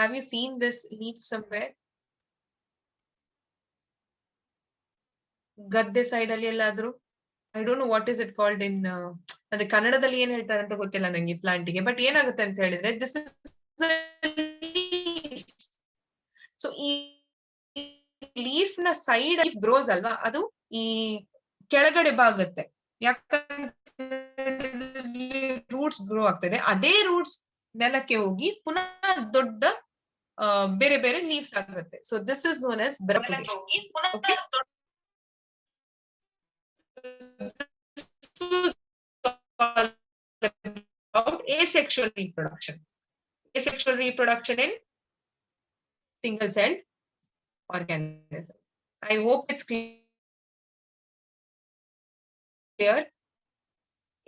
Have you seen this leaf somewhere? ಗದ್ದೆ side ಅಲ್ಲಿ ಎಲ್ಲಾದ್ರೂ? I don't know what is it called in ಅಂದ್ರೆ ಕನ್ನಡದಲ್ಲಿ ಏನ್ ಹೇಳ್ತಾರೆ ಅಂತ ಗೊತ್ತಿಲ್ಲ ನಂಗೆ ಪ್ಲಾಂಟಿಗೆ. ಬಟ್ ಏನಾಗುತ್ತೆ ಅಂತ ಹೇಳಿದ್ರೆ ದಿಸ್ ಇಸ್ ಸೊ ಈ ಲೀಫ್ ನ ಸೈಡ್ ಲೀಫ್ ಗ್ರೋಸ್ ಅಲ್ವಾ, ಅದು ಈ ಕೆಳಗಡೆ ಬಾಗುತ್ತೆ. ಯಾಕಂದ್ರೆ ರೂಟ್ಸ್ ಗ್ರೋ ಆಗ್ತದೆ, ಅದೇ ರೂಟ್ಸ್ ನೆಲಕ್ಕೆ ಹೋಗಿ ಪುನಃ ದೊಡ್ಡ ಬೇರೆ ಬೇರೆ ಲೀವ್ಸ್ ಆಗುತ್ತೆ. So this is known as about asexual reproduction. Asexual reproduction in single celled organism. I hope it's clear.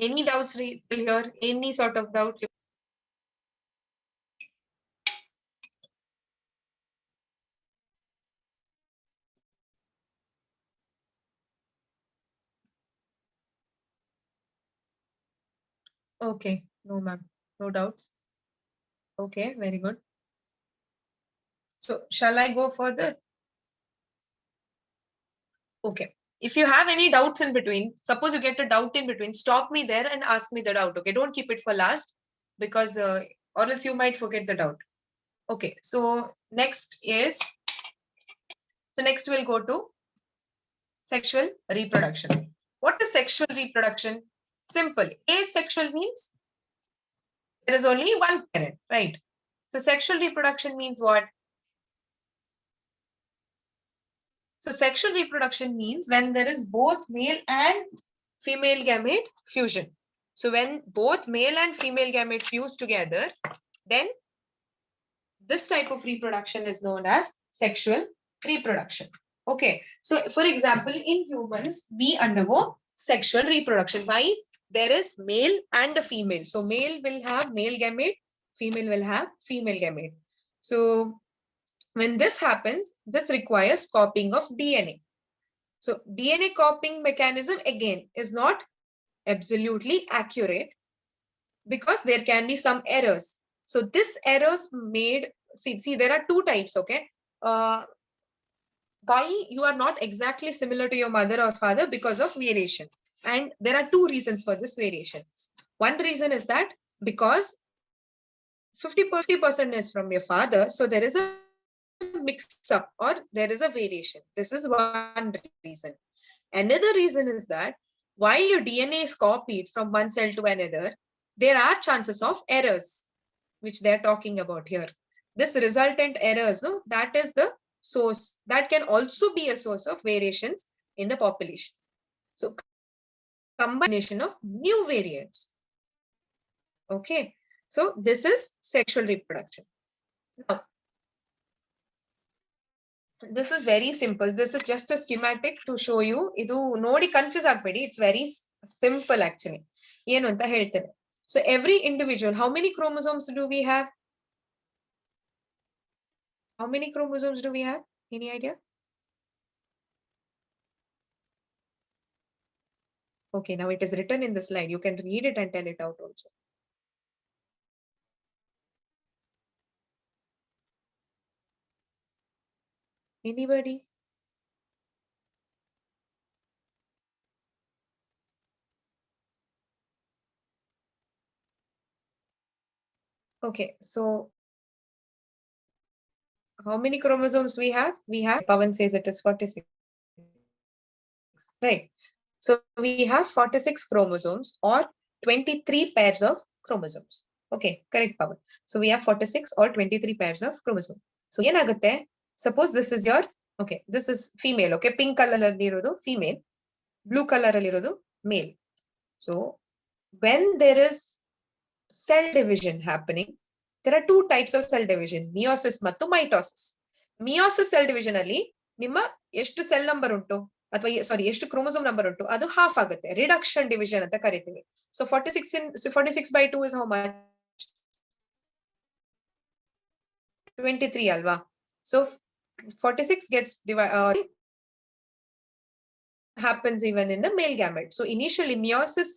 Any doubts here? Any sort of doubt? Okay, no ma'am, no doubts. Okay, very good. So shall I go further? Okay. If you have any doubts in between, suppose you get a doubt in between, stop me there and ask me the doubt. Okay, don't keep it for last, because or else you might forget the doubt. Okay, so next we'll go to sexual reproduction. What is sexual reproduction? Simple. Asexual means there is only one parent, right? So sexual reproduction means what? So sexual reproduction means when there is both male and female gamete fusion. So when both male and female gamete fuse together, then this type of reproduction is known as sexual reproduction. Okay. So for example, in humans, we undergo sexual reproduction. Why? There is male and a female. So male will have male gamete, female will have female gamete. So when this happens, this requires copying of DNA. So DNA copying mechanism again is not absolutely accurate because there can be some errors. So this errors made, see there are two types, okay? Why you are not exactly similar to your mother or father? Because of variation. And there are two reasons for this variation. One reason is that because 50% is from your father, so there is a mix up or there is a variation. This is one reason. Another reason is that while your DNA is copied from one cell to another, there are chances of errors, which they're talking about here. This resultant errors, no, that is the source. That can also be a source of variations in the population. So combination of new variants. Okay. So this is sexual reproduction. Now, this is very simple. This is just a schematic to show you. Idu nodi confuse agbedi. It's very simple actually. Yenu anta heltene. So every individual, how many chromosomes do we have? How many chromosomes do we have? Any idea? Okay, now it is written in the slide. You can read it and tell it out also. Anybody? Okay, so how many chromosomes we have? We have, Pawan says it is 46. Right. So we have 46 chromosomes or 23 pairs of chromosomes. Okay, correct, Pawan. So we have 46 or 23 pairs of chromosomes. So yenagutte, suppose this is your, okay, this is female, okay, pink color alli irodu female, blue color alli irodu male. So when there is cell division happening, there are two types of cell division, meiosis mattu mitosis. Meiosis cell division alli nimma ಎಷ್ಟು cell number ಉಂಟು ಅಥವಾ ಸಾರಿ ಎಷ್ಟು chromosome number ಉಂಟು ಅದು half ಆಗುತ್ತೆ, reduction division ಅಂತ ಕರಿತೀವಿ. So 46/2 is how much? 23 ಅಲ್ವಾ? So 46 gets divided happens even in the male gamete. So initially meiosis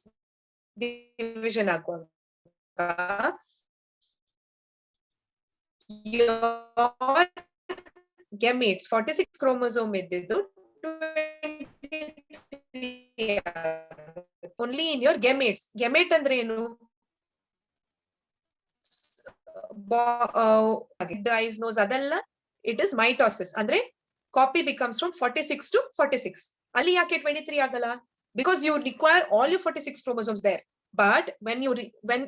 division ಆಗುವಾಗ your gametes 46 chromosome ಇದ್ದಿದ್ದು 23 only in your gametes. Gamete ಅಂದ್ರೆ ಏನು? Eyes, nose ಅದೆಲ್ಲ it is mitosis. ಅಂದ್ರೆ copy becomes from 46 to 46. ಅಲ್ಲಿ ಯಾಕೆ 23 ಆಗಲ್ಲ? Because you require all your 46 chromosomes there. But when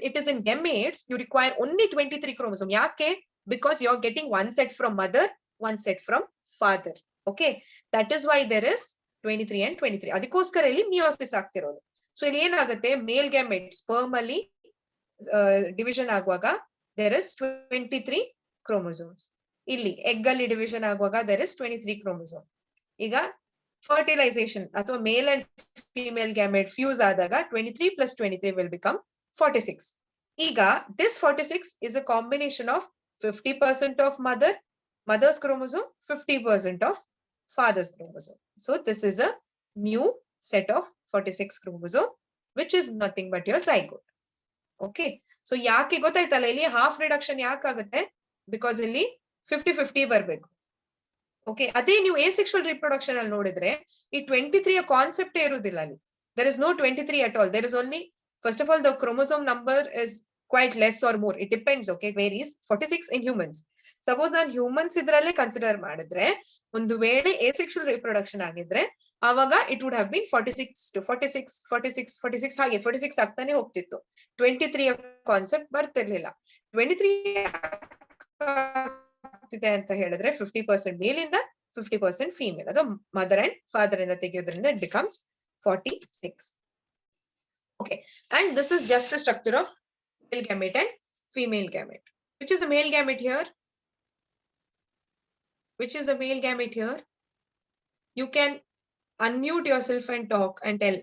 it is in gametes, you require only 23 chromosomes. ಯಾಕೆ? Because you're getting one set from mother, one set from father. Okay, that is why there is 23 and 23. ಅದಕ್ಕೋಸ್ಕರ ಇಲ್ಲಿ meiosis ಆಗ್ತಿರೋದು. So ಇಲ್ಲಿ ಏನಾಗುತ್ತೆ, ಮೇಲ್ gamete sperm ಅಲ್ಲಿ division ಆಗುವಾಗ there is 23 chromosomes. ಇಲ್ಲಿ egg ಅಲ್ಲಿ ಡಿವಿಷನ್ ಆಗುವಾಗ there is 23 chromosome. ಈಗ fertilization ಅಥವಾ male and female gamete fuse ಆದಾಗ 23 plus 23 will become 46. ಈಗ this 46 is a combination of 50% of mother's chromosome, 50% of father's chromosome. So this is a new set of 46 chromosome, which is nothing but your zygote. Okay, so ಯಾಕೆ ಗೊತ್ತಾಯ್ತಲ್ಲ, ಇಲ್ಲಿ half reduction ಯಾಕಾಗುತ್ತೆ? Because ಇಲ್ಲಿ 50-50 ಬರ್ಬೇಕು. Okay, ಅದೇ ನೀವು asexual reproduction ಅಲ್ಲಿ ನೋಡಿದ್ರೆ ಈ 23 ಕಾನ್ಸೆಪ್ಟ್ ಇರುವುದಿಲ್ಲ ಅಲ್ಲಿ. There is no 23 at all. There is only, first of all, the chromosome number is quite less or more. It depends. Okay, it varies. 46 in humans. Suppose ನಾನು humans ಇದ್ರಲ್ಲೇ consider ಮಾಡಿದ್ರೆ, ಒಂದು ವೇಳೆ asexual reproduction ಆಗಿದ್ರೆ ಆವಾಗ it would have been 46 to 46, 46, 46 ಹಾಗೆ 46 ಆಗ್ತಾನೆ ಹೋಗ್ತಿತ್ತು. 23 ಕಾನ್ಸೆಪ್ಟ್ ಬರ್ತಿರ್ಲಿಲ್ಲ. 23 ಆಗ್ತಿದೆ ಅಂತ ಹೇಳಿದ್ರೆ 50% ಮೇಲ್ ಇಂದ 50% ಫೀಮೇಲ್, ಅದು ಮದರ್ ಅಂಡ್ ಫಾದರ್ ಇಂದ ತೆಗೆಯೋದ್ರಿಂದ it becomes 46. Okay, and this is just a structure of male gamete and female gamete. Which is a male gamete here? Which is the male gamete here? You can unmute yourself and talk and tell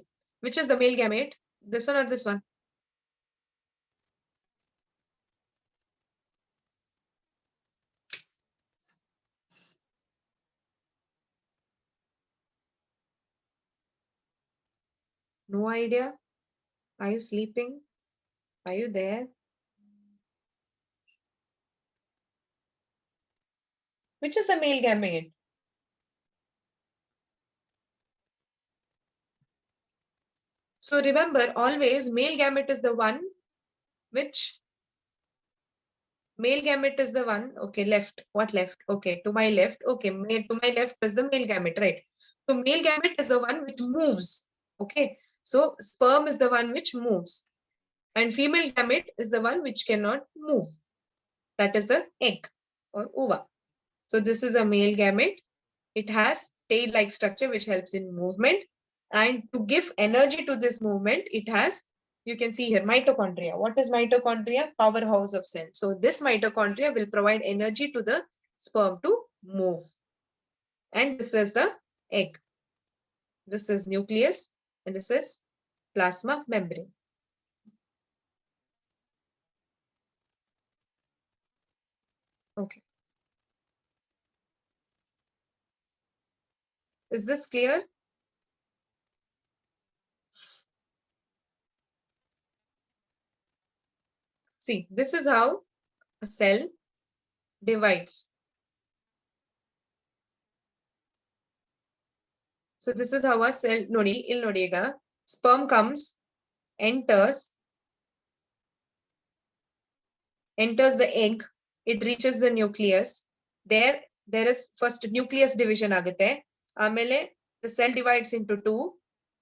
which is the male gamete, this one or this one. No idea? Are you sleeping? Are you there? Which is the male gamete? So remember, always male gamete is the one which male gamete is the one. Okay, left. What left? Okay, to my left. Okay, to my left is the male gamete, right? So male gamete is the one which moves. Okay, so sperm is the one which moves, and female gamete is the one which cannot move. That is the egg or ova. So this is a male gamete. It has tail-like structure which helps in movement, and to give energy to this movement, it has, you can see here, mitochondria. What is mitochondria? Powerhouse of cell. So this mitochondria will provide energy to the sperm to move. And this is the egg. This is nucleus, and this is plasma membrane. Okay. Is this clear? See, this is how a cell divides. So this is how a cell, nodi, il nodiga, sperm comes, enters the egg, it reaches the nucleus. There is first nucleus division agate. Amele the cell divides into 2,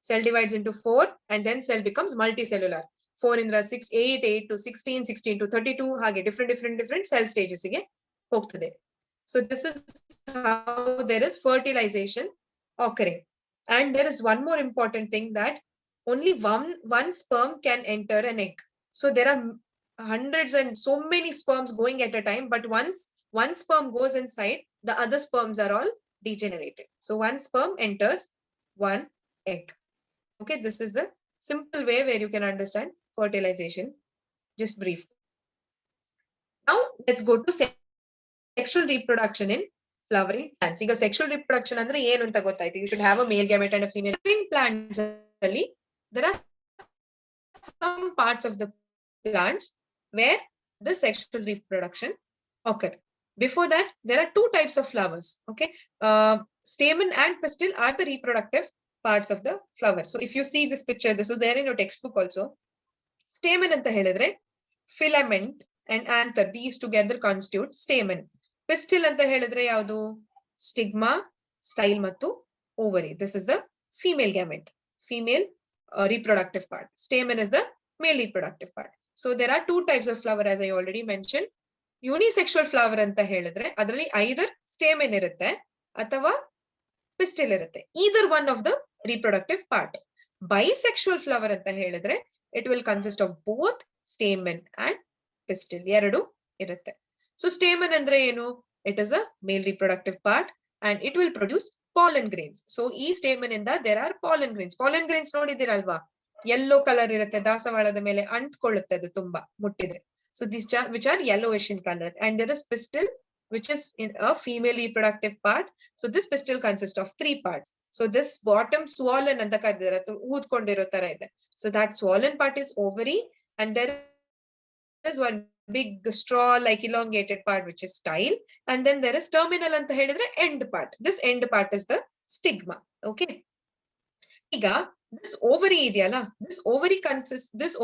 cell divides into 4, and then cell becomes multicellular. 4 indra 6, 8, 8 to 16, 16 to 32, hage different cell stages ige hogtade. So this is how there is fertilization occurring. And there is one more important thing, that only one sperm can enter an egg. So there are hundreds and so many sperms going at a time, but once one sperm goes inside, the other sperms are all degenerated. So one sperm enters one egg. Okay, this is the simple way where you can understand fertilization, just brief. Now let's go to sexual reproduction in flowering plants. ಈಗ sexual reproduction ಅಂದ್ರೆ ಏನು ಅಂತ ಗೊತ್ತಾಯ್ತು. You should have a male gamete and a female. Flowering plants ಅಲ್ಲಿ there are some parts of the plants where the sexual reproduction occur. Before that, there are two types of flowers. Okay, stamen and pistil are the reproductive parts of the flower. So if you see this picture, this is there in your textbook also. Stamen anta helidre filament and anther, these together constitute stamen. Pistil anta helidre yaudu stigma, style mattu ovary. This is the female gamete, female reproductive part. Stamen is the male reproductive part. So there are two types of flower, as I already mentioned. Unisexual flower anta helidre adralli either stamen irutte athava pistil irutte, either one of the reproductive part. Bisexual flower anta helidre it will consist of both stamen and pistil, eradu irutte. So stamen andre enu, it is a male reproductive part and it will produce pollen grains. So ee stamen inda there are pollen grains. Pollen grains nodidiralva, yellow color irutte, dasavalada mele antಕೊಳ್ಳುತ್ತೆ ಅದು ತುಂಬಾ ಮುಟ್ಟಿದ್ರೆ. So these which are yellowish in color, and there is pistil which is in a female reproductive part. So this pistil consists of three parts. So this bottom swollen anta ಕರೆದಿದ್ದಾರೆ, ಊದ್ಕೊಂಡಿರೋ ತರ ಇದೆ. So that swollen part is ovary, and there is one big straw like elongated part which is style, and then there is terminal anta helidre end part. This end part is the stigma. Okay, iga this ovary ideyala, this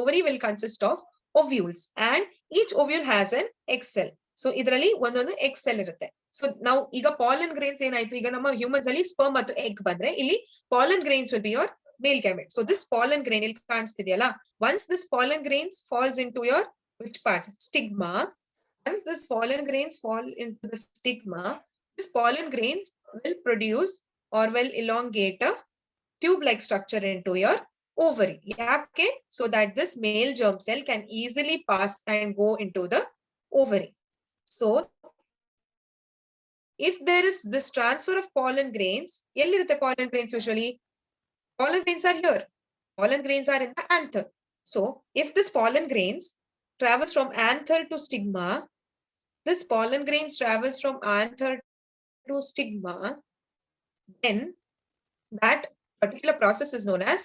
ovary will consist of ovules, and each ovule has an egg cell. So idralli ಒಂದೊಂದು egg cell irutte. So now iga pollen grains ಏನಾಯ್ತು, ಈಗ ನಮ್ಮ humans ಅಲ್ಲಿ sperm ಮತ್ತು egg ಬಂದ್ರೆ ಇಲ್ಲಿ pollen grains will be your male gamete. So this pollen grain ಇಲ್ಲಿ ಕಾಣಿಸ್ತಿದೆಯಲ್ಲ, once this pollen grains falls into your which part, stigma, once this pollen grains fall into the stigma, this pollen grains will produce or will elongate a tube-like structure into your ovary. Okay, so that this male germ cell can easily pass and go into the ovary. So if there is this transfer of pollen grains, the pollen grains usually, pollen grains are here. Pollen grains are in the anther. So if this pollen grains travels from anther to stigma, this pollen grains travels from anther to stigma, then that particular process is known as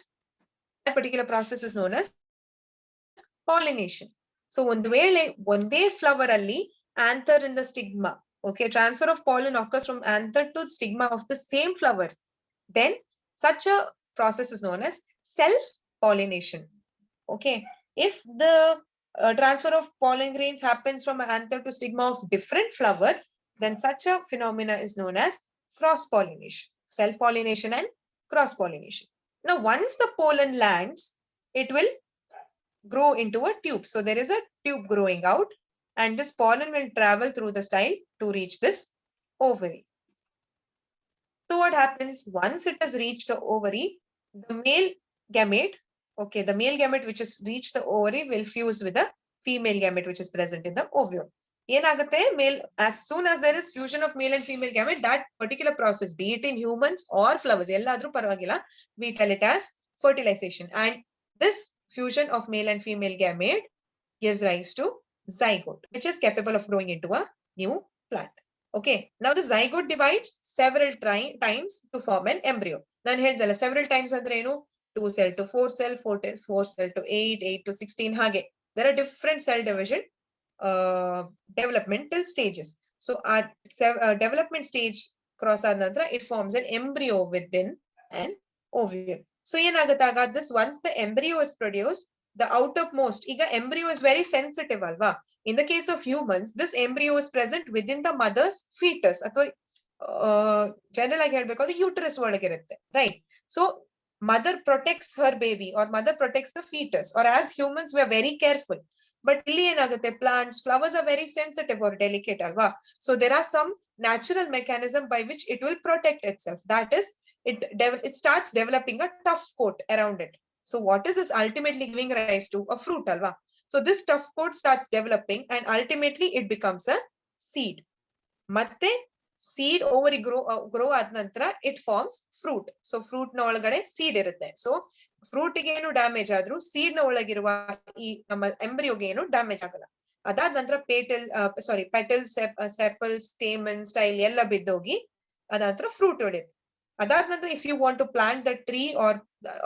pollination. So ಒಂದು ವೇಳೆ ಒಂದೇ flower ಅಲ್ಲಿ anther in the stigma, okay, transfer of pollen occurs from anther to stigma of the same flower, then such a process is known as self pollination. Okay, if the transfer of pollen grains happens from anther to stigma of different flower, then such a phenomena is known as cross pollination. Self pollination and cross pollination. Now once the pollen lands, it will grow into a tube. So there is a tube growing out, and this pollen will travel through the style to reach this ovary. So what happens once it has reached the ovary, the male gamete, okay, the male gamete which has reached the ovary will fuse with the female gamete which is present in the ovule. ಏನಾಗುತ್ತೆ, male, as soon as there is fusion of male and female gamete, that particular process, be it in humans or flowers, ಎಲ್ಲಾದ್ರೂ ಪರವಾಗಿಲ್ಲ, we tell it as fertilization. And this fusion of male and female gamete gives rise to zygote, which is capable of growing into a new plant. Okay, now the zygote divides several times to form an embryo. ನಾನು ಹೇಳ್ದಲ್ಲ several times ಅಂದ್ರೆ ಏನು, 2 cell to 4 cell, 4 cell to 8, 8 to 16 ಹಾಗೆ. There are different cell division developmental stages. So at development stage cross ಆದ ನಂತರ it forms an embryo within an ovule. So ಏನಾಗುತ್ತಾಗ, this once the embryo is produced, the outermost, ಈಗ embryo is very sensitive ಅಲ್ವಾ. In the case of humans, this embryo is present within the mother's fetus ಅಥವಾ general ಆಗಿ ಹೇಳ್ಬೇಕು ಅದು uterus ಒಳಗಿರುತ್ತೆ, right? So mother protects her baby or mother protects the fetus, or as humans we are very careful. But ಇಲ್ಲಿ ಏನಾಗುತ್ತೆ, plants, flowers are very sensitive or delicate alva. So there are some natural mechanism by which it will protect itself. That is, it starts developing a tough coat around it. So what is this ultimately giving rise to? A fruit alva. So this tough coat starts developing and ultimately it becomes a seed. ಮತ್ತೆ seed ovary grow ಆದ ನಂತರ it forms fruit. So fruit ನ ಒಳಗಡೆ seed ಇರುತ್ತೆ. So fruit ಗೆ ಏನು damage ಆದ್ರೂ seed ನ ಒಳಗಿರುವ ಈ ನಮ್ಮ ಎಂಬ್ರಿಯೋಗೆ ಏನು ಡ್ಯಾಮೇಜ್ ಆಗಲ್ಲ. ಅದಾದ ನಂತರ ಪೆಟಲ್, ಸೆಪಲ್, ಸ್ಟೇಮನ್, ಸ್ಟೈಲ್ ಎಲ್ಲ ಬಿದ್ದೋಗಿ ಅದಾದ ನಂತರ ಫ್ರೂಟ್ ಉಳಿಯುತ್ತೆ. ಅದಾದ ನಂತರ if you want to plant the tree or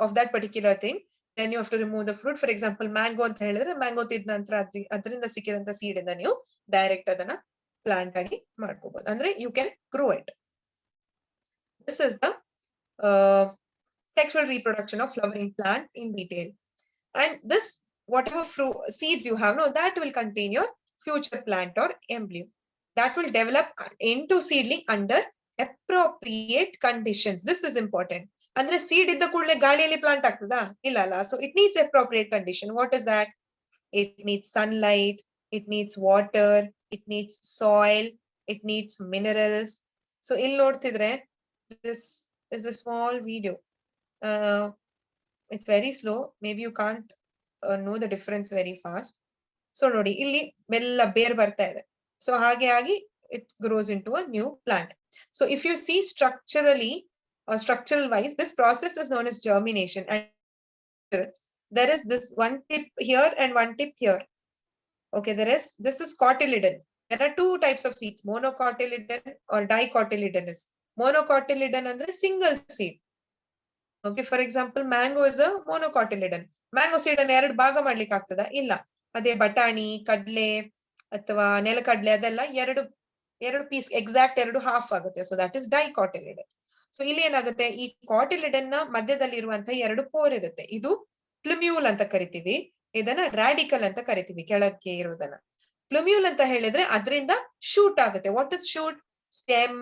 of that particular thing, then you have to remove the fruit. For example, mango ಅಂತ ಹೇಳಿದ್ರೆ ಮ್ಯಾಂಗೋ ತಿಂದ ನಂತರ ಅದರಿಂದ ಸಿಕ್ಕಿದಂತ ಸೀಡ್ ಇಂದ ನೀವು ಡೈರೆಕ್ಟ್ ಅದನ್ನ ಪ್ಲಾಂಟ್ ಆಗಿ ಮಾಡ್ಕೋಬಹುದು. ಅಂದ್ರೆ you can grow it. This is the sexual reproduction of flowering plant in detail. And this, whatever seeds you have, no, that will contain your future plant or embryo. That will develop into seedling under appropriate conditions. This is important. Andre seed idda koodle gaaliಯಲ್ಲಿ plant ಆಗ್ತದಾ? ಇಲ್ಲ ಅಲ್ಲ. So it needs appropriate condition. What is that? It needs sunlight, it needs water, it needs soil, it needs minerals. So ಇಲ್ಲಿ ನೋಡ್ತಿದ್ರೆ, this is a small video. It's very slow. Maybe you can't know the difference very fast. So ನೋಡಿ ಇಲ್ಲಿ ಮೆಲ್ಲ ಬೇರ್ ಬರ್ತಾ ಇದೆ. So ಹಾಗೆ ಆಗಿ it grows into a new plant. So if you see structurally or structural wise, this process is known as germination. And there is this one tip here and one tip here. Okay, this is cotyledon. There are two types of seeds, monocotyledon or dicotyledonous. Monocotyledon ಅಂದ್ರೆ single seed. Okay, for example, mango is a monocotyledon. Mango seed ಅನ್ನು ಎರಡು ಭಾಗ ಮಾಡ್ಲಿಕ್ಕೆ ಆಗ್ತದ? ಇಲ್ಲ. ಅದೇ ಬಟಾಣಿ, ಕಡ್ಲೆ ಅಥವಾ ನೆಲಕಡ್ಲೆ ಅದೆಲ್ಲ ಎರಡು ಪೀಸ್ ಎಕ್ಸಾಕ್ಟ್ ಎರಡು ಹಾಫ್ ಆಗುತ್ತೆ. So that is dicotyledon. So ಇಲ್ಲಿ ಏನಾಗುತ್ತೆ, ಈ ಕಾಟಿಲಿಡನ್ ನ ಮಧ್ಯದಲ್ಲಿ ಇರುವಂತಹ ಎರಡು ಪೋರ್ ಇರುತ್ತೆ. ಇದು ಪ್ಲುಮ್ಯೂಲ್ ಅಂತ ಕರಿತೀವಿ, ಇದನ್ನ ರಾಡಿಕಲ್ ಅಂತ ಕರಿತೀವಿ, ಕೆಳಕ್ಕೆ ಇರುವುದನ್ನ. ಪ್ಲುಮ್ಯೂಲ್ ಅಂತ ಹೇಳಿದ್ರೆ ಅದರಿಂದ ಶೂಟ್ ಆಗುತ್ತೆ. What is shoot? Stem,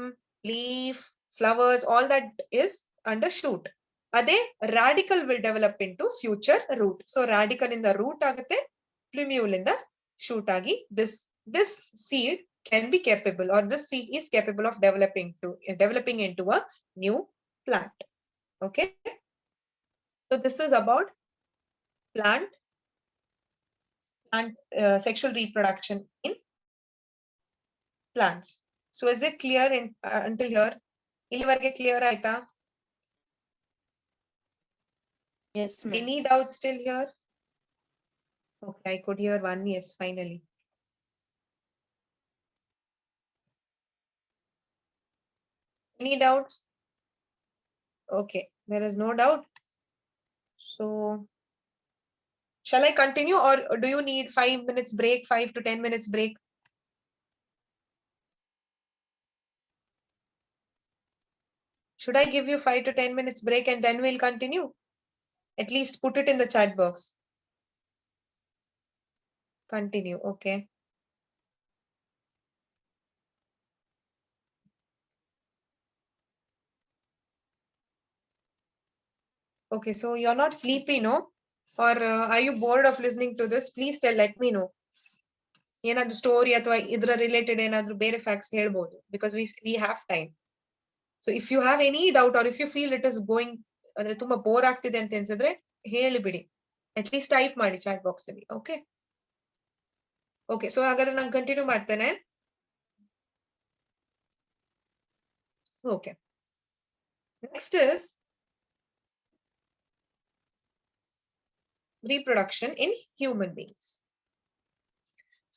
leaf, flowers, all that is under shoot. ಅದೇ radical will develop into future root. So radical ಇಂದ ರೂಟ್ ಆಗುತ್ತೆ, ಪ್ಲುಮ್ಯೂಲ್ ಇಂದ ಶೂಟ್ ಆಗಿ this seed can be capable, or this seed is capable of developing into a new plant. Okay, so this is about plant and sexual reproduction in plants. So is it clear until here? Illivarge clear aita? Yes, ma'am. Any doubt still here? Okay, I could hear one yes finally. Any doubts? Okay, there is no doubt. So shall I continue, or do you need 5 minutes break, 5 to 10 minutes break? Should I give you 5 to 10 minutes break and then we'll continue? At least put it in the chat box. Continue, okay. Okay, so you're not sleepy, no? Or are you bored of listening to this? Please let me know. ಏನಾದ್ರು story ಅಥವಾ ಇದರ related ಏನಾದ್ರು ಬೇರೆ facts ಹೇಳ್ಬೋದು, because we have time. So if you have any doubt, or if you feel it is going ಅಂದ್ರೆ ತುಂಬಾ bore ಆಗ್ತಿದೆ ಅಂತ ಅನ್ಸಿದ್ರೆ ಹೇಳಿಬಿಡಿ. ಅಟ್ ಲೀಸ್ಟ್ ಟೈಪ್ ಮಾಡಿ ಚಾಟ್ ಬಾಕ್ಸ್ ಅಲ್ಲಿ. ಓಕೆ ಓಕೆ, ಸೊ ಹಾಗಾದ್ರೆ ನಾನು ಕಂಟಿನ್ಯೂ ಮಾಡ್ತೇನೆ. Okay, next is reproduction in human beings.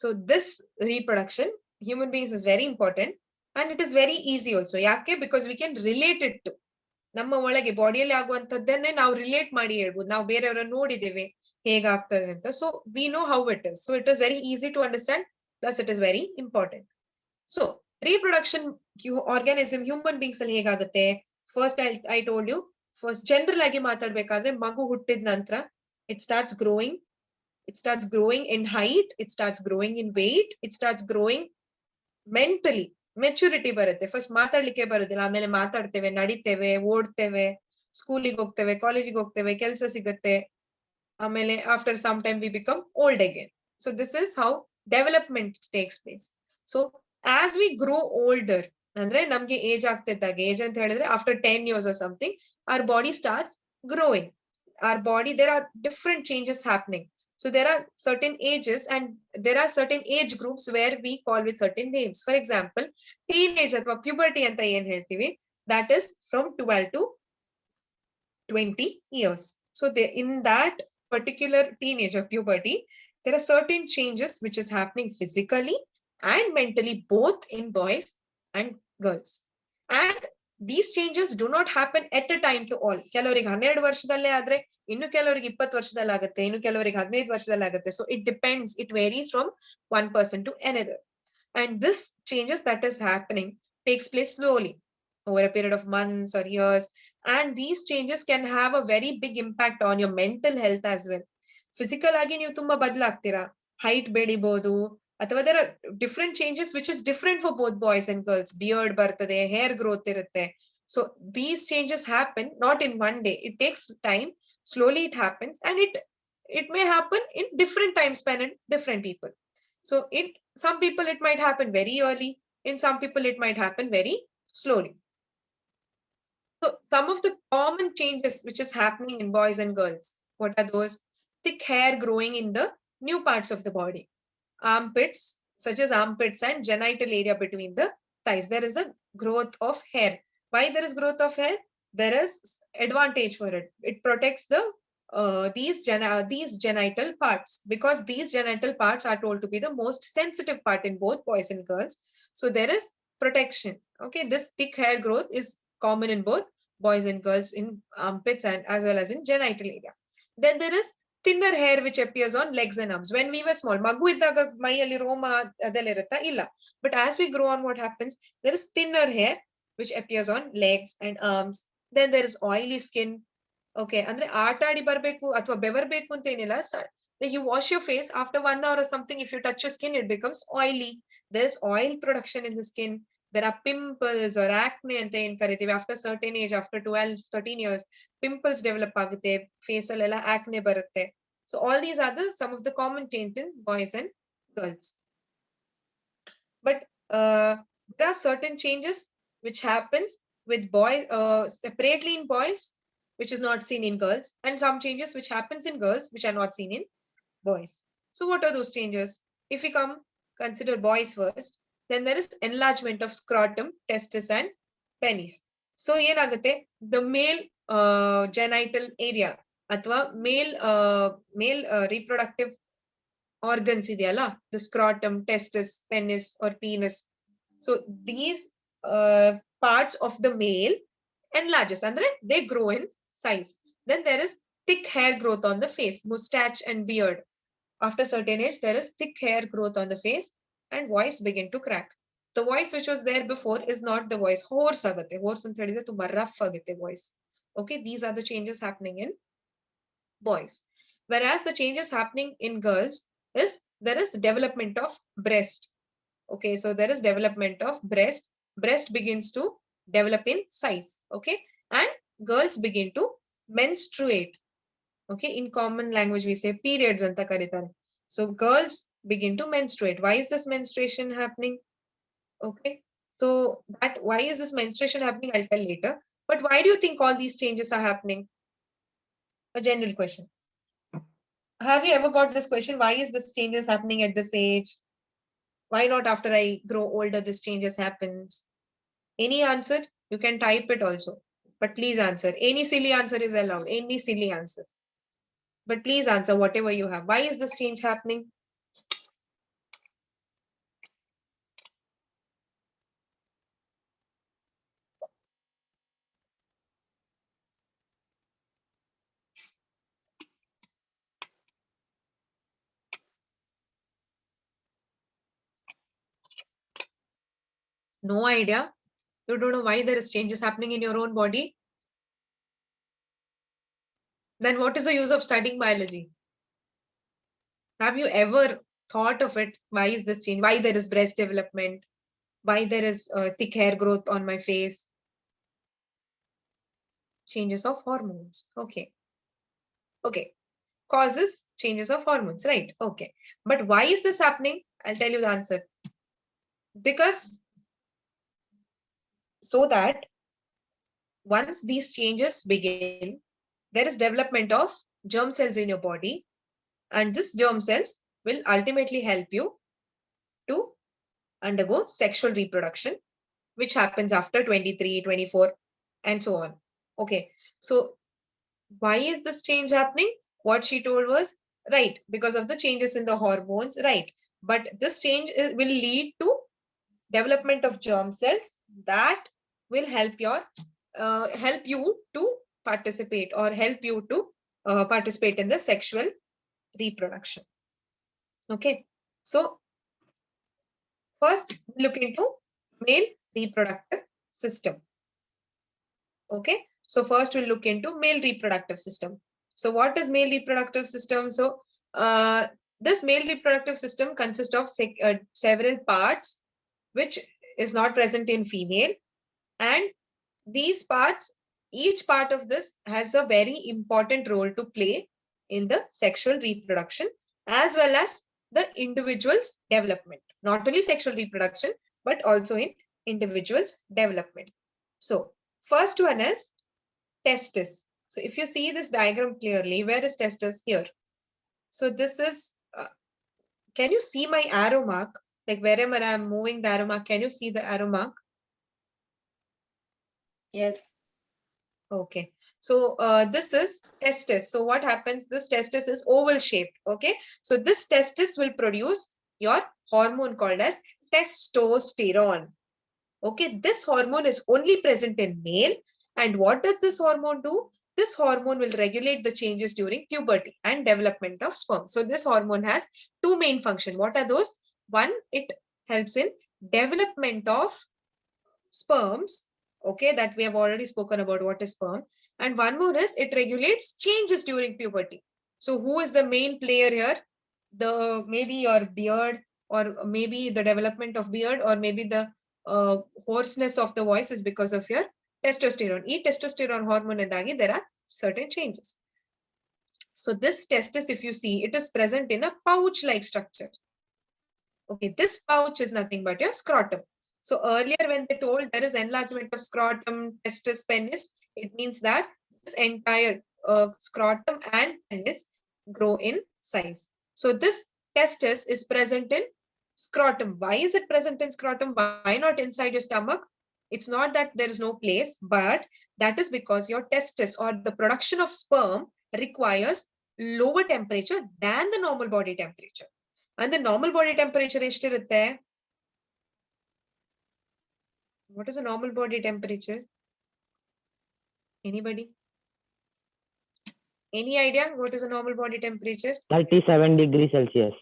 So this reproduction, human beings, is very important, and it is very easy also. Yake? Because we can relate it to ನಮ್ಮ ಒಳಗೆ ಬಾಡಿಯಲ್ಲಿ ಆಗುವಂತದ್ದನ್ನೇ ನಾವು relate ಮಾಡಿ ಹೇಳ್ಬೋದು. ನಾವು ಬೇರೆಯವರನ್ನ ನೋಡಿದ್ದೇವೆ ಹೇಗಾಗ್ತದೆ ಅಂತ. So we know how it is. So it is very easy to understand, plus it is very important. So reproduction organism human beings ಅಲ್ಲಿ ಹೇಗಾಗುತ್ತೆ? First I told you, first general ಆಗಿ ಮಾತಾಡ್ಬೇಕಾದ್ರೆ ಮಗು ಹುಟ್ಟಿದ ನಂತರ it starts growing in height, it starts growing in weight, it starts growing mentally. Maturity ಬರುತ್ತೆ. First ಮಾತಾಡ್ಲಿಕ್ಕೆ ಬರುದಿಲ್ಲ, ಆಮೇಲೆ ಮಾತಾಡ್ತೇವೆ, ನಡಿತೇವೆ, ಓಡ್ತೇವೆ, ಸ್ಕೂಲಿಗೆ ಹೋಗ್ತೇವೆ, ಕಾಲೇಜಿಗೆ ಹೋಗ್ತೇವೆ, ಕೆಲಸ ಸಿಗುತ್ತೆ, ಆಮೇಲೆ after some time we become old again. So this is how development takes place. So as we grow older, ಅಂದ್ರೆ ನಮ್ಗೆ ಏಜ್ ಆಗ್ತಿದ್ದಾಗ, ಏಜ್ ಅಂತ ಹೇಳಿದ್ರೆ after 10 years or something, our body starts growing. Our body, there are different changes happening. So there are certain ages and there are certain age groups where we call with certain names. For example, teenage athwa puberty anta yen heltivi, that is from 12 to 20 years. So in that particular teenage or puberty, there are certain changes which is happening physically and mentally, both in boys and girls. And these changes do not happen at a time to all. ಕೆಲವರಿಗೆ 12 ವರ್ಷದಲ್ಲೇ ಆದ್ರೆ, ಇನ್ನು ಕೆಲವರಿಗೆ 20 ವರ್ಷದಲ್ಲಿ ಆಗುತ್ತೆ, ಇನ್ನು ಕೆಲವರಿಗೆ 15 ವರ್ಷದಲ್ಲಿ ಆಗುತ್ತೆ. So it depends, it varies from one person to another. And this changes that is happening takes place slowly over a period of months or years. And these changes can have a very big impact on your mental health as well. Physical ಆಗಿ ನೀವು ತುಂಬಾ ಬದಲಾಗ್ತೀರಾ, height ಬೆಳಿಬಹುದು, ಅಥವಾ there are different changes which is different for both boys and girls. Beard ಬರ್ತದೆ, hair growth ಇರುತ್ತೆ. So these changes happen not in one day. It takes time. Slowly it happens, and it may happen in different time span in different people. So some people it might happen very early. In some people it might happen very slowly. So some of the common changes which is happening in boys and girls, what are those? Thick hair growing in the new parts of the body. Armpits, such as armpits and genital area between the thighs. There is a growth of hair. Why there is growth of hair? There is advantage for it. It protects these genital parts, because these genital parts are told to be the most sensitive part in both boys and girls. So there is protection. Okay, this thick hair growth is common in both boys and girls in armpits and as well as in genital area. Then there is thinner hair which appears on legs and arms. When we were small, ಮಗು ಇದ್ದಾಗ ಮೈಯಲ್ಲಿ ರೋಮ ಅದೆಲ್ಲ ಇರುತ್ತಾ? ಇಲ್ಲ. But as we grow on, what happens? There is thinner hair which appears on legs and arms. Then there is oily skin. Okay, ಅಂದ್ರೆ ಆಟ ಆಡಿ ಬರ್ಬೇಕು ಅಥವಾ ಬೆವರ್ಬೇಕು ಅಂತ ಏನಿಲ್ಲ. Like you wash your face after 1 hour or something, if you touch your skin, it becomes oily. There's oil production in the skin. There are pimples or acne ಅಂತ ಏನ್ ಕರಿತೀವಿ. After certain age, after 12, 13 years, pimples develop ಆಗುತ್ತೆ, face ಅಲ್ಲೆಲ್ಲ acne ಬರುತ್ತೆ. So all these are some of the common changes in boys and girls. But there are certain changes which happens with boys separately in boys, which is not seen in girls, and some changes which happens in girls which are not seen in boys. So what are those changes? If we consider boys first, then there is enlargement of scrotum, testis and penis. So ಏನಾಗುತ್ತೆ, the male genital area ಅಥವಾ male reproductive organs ಇದೆಯಲ್ಲ, the scrotum, testis, penis or penis. So these parts of the male enlarges, andre they grow in size. Then there is thick hair growth on the face, mustache and beard. After certain age, there is thick hair growth on the face and voice begin to crack. The voice which was there before is not the voice. Hoarse ಆಗುತ್ತೆ. Hoarse ಅಂತ ಹೇಳಿದ್ರೆ ತುಂಬಾ rough ಆಗುತ್ತೆ voice. Okay, these are the changes happening in boys. Whereas the changes happening in girls is there is development of breast. Okay, so there is development of breast. Breast begins to develop in size. Okay, and girls begin to menstruate. Okay, in common language we say periods anta karitare. So girls begin to menstruate. Why is this menstruation happening? Okay, so that why is this menstruation happening, I'll tell later. But why do you think all these changes are happening? A general question. Have you ever got this question? Why is this changes happening at this age? Why not after I grow older this changes happens? Any answer? You can type it also, but please answer. Any silly answer is allowed. Any silly answer, but please answer whatever you have. Why is this change happening? No idea. You don't know why there is changes happening in your own body. Then what is the use of studying biology? Have you ever thought of it? Why is this change? Why there is breast development? Why there is thick hair growth on my face? Changes of hormones. Okay. Okay. Causes changes of hormones, right? Okay. But why is this happening? I'll tell you the answer. Because so that once these changes begin, there is development of germ cells in your body, and this germ cells will ultimately help you to undergo sexual reproduction, which happens after 23, 24, and so on. Okay, so why is this change happening? What she told was right, because of the changes in the hormones, right? But this change will lead to development of germ cells that will help you to participate or help you to participate in the sexual reproduction. Okay, so First, look into male reproductive system. Okay, so first we'll look into male reproductive system. So what is male reproductive system? So this male reproductive system consists of several parts which is not present in female, and these parts, each part of this has a very important role to play in the sexual reproduction as well as the individual's development. Not only sexual reproduction, but also in individual's development. So first one is testis. So if you see this diagram clearly, where is testis? Here. So this is, can you see my arrow mark? Like wherever I'm moving the arrow mark, can you see the arrow mark? Yes. Okay. So this is testis. So what happens? This testis is oval shaped. Okay. So this testis will produce your hormone called as testosterone. Okay. This hormone is only present in male. And what does this hormone do? This hormone will regulate the changes during puberty and development of sperm. So this hormone has two main functions. What are those? One, it helps in development of sperms. Okay, that we have already spoken about what is sperm. And one more is it regulates changes during puberty. So who is the main player here? The maybe your beard, or maybe the development of beard, or maybe the hoarseness of the voice is because of your testosterone. E testosterone hormone indagi, there are certain changes. So this testis, if you see, it is present in a pouch-like structure. Okay, this pouch is nothing but your scrotum. So earlier when they told there is enlargement of scrotum, testis, penis, it means that this entire scrotum and penis grow in size. So this testis is present in scrotum. Why is it present in scrotum? Why not inside your stomach? It's not that there is no place, but that is because your testis or the production of sperm requires lower temperature than the normal body temperature. And the normal body temperature ಎಷ್ಟಿರುತ್ತೆ? What is the normal body temperature? Anybody? Any idea what is a normal body temperature? 37 degrees Celsius.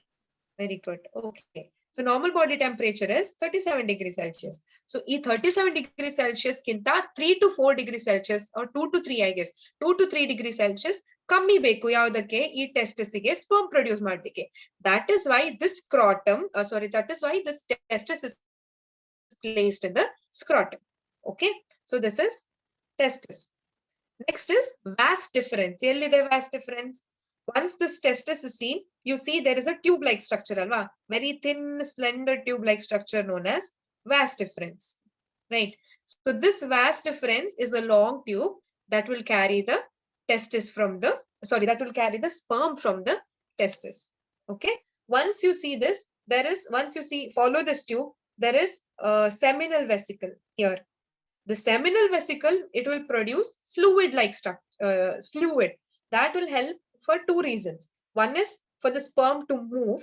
Very good. Okay. So normal body temperature is 37 degrees Celsius. So ಈ 37 degrees Celsius ಕಿಂತ 3 to 4 degrees Celsius or 2 to 3, I guess, 2 to 3 degrees Celsius ಕಮ್ಮಿ ಬೇಕು ಯಾವುದಕ್ಕೆ? ಈ ಟೆಸ್ಟಿಸ್ಗೆ sperm produce ಮಾಡಲಿಕ್ಕೆ. That is why this scrotum, that is why this testis is placed in the scrotum. Okay. So this is testis. Next is vas deferens. ಎಲ್ಲಿದೆ vas deferens? Once this testis is seen, you see there is a tube-like structure, alva? Very thin, slender tube-like structure known as vas deferens. Right. So this vas deferens is a long tube that will carry the testis from the, that will carry the sperm from the testis. Okay. Once you see this, follow this tube, there is a seminal vesicle here. The seminal vesicle, it will produce fluid-like structure, fluid that will help for two reasons. One is for the sperm to move.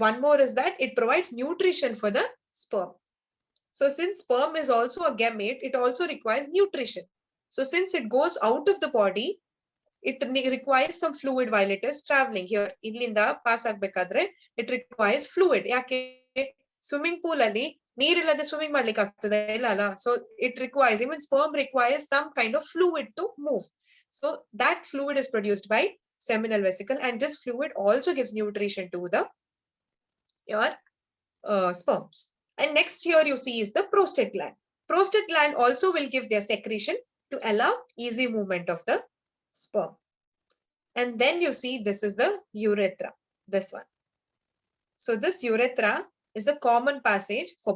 One more is that it provides nutrition for the sperm. So since sperm is also a gamete, it also requires nutrition. So since it goes out of the body, it requires some fluid while it is traveling. Here, illinda pass agbekadre, it requires fluid. Yake swimming pool alli ನೀರಿಲ್ಲದೆ swimming ಮಾಡ್ಲಿಕ್ಕೆ ಆಗ್ತದೆ ಇಲ್ಲ ಅಲ್ಲ? So it requires, even sperm requires some kind of fluid to move. So that fluid is produced by seminal vesicle, and this fluid also gives nutrition to your sperms. And next here you see is the prostate gland. Prostate gland also will give their secretion to allow easy movement of the sperm. And then you see this is the urethra, this one. So this urethra is a common passage for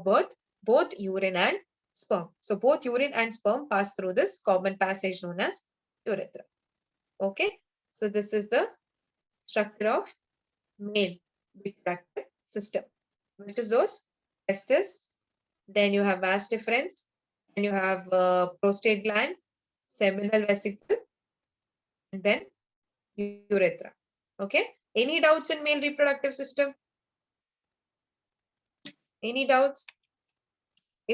both urine and sperm. So both urine and sperm pass through this common passage known as urethra. Okay. So this is the structure of male reproductive system. What is those? Testis. Then you have vas deferens. Then you have prostate gland, seminal vesicle, and then urethra. Okay. Any doubts in male reproductive system? Any doubts?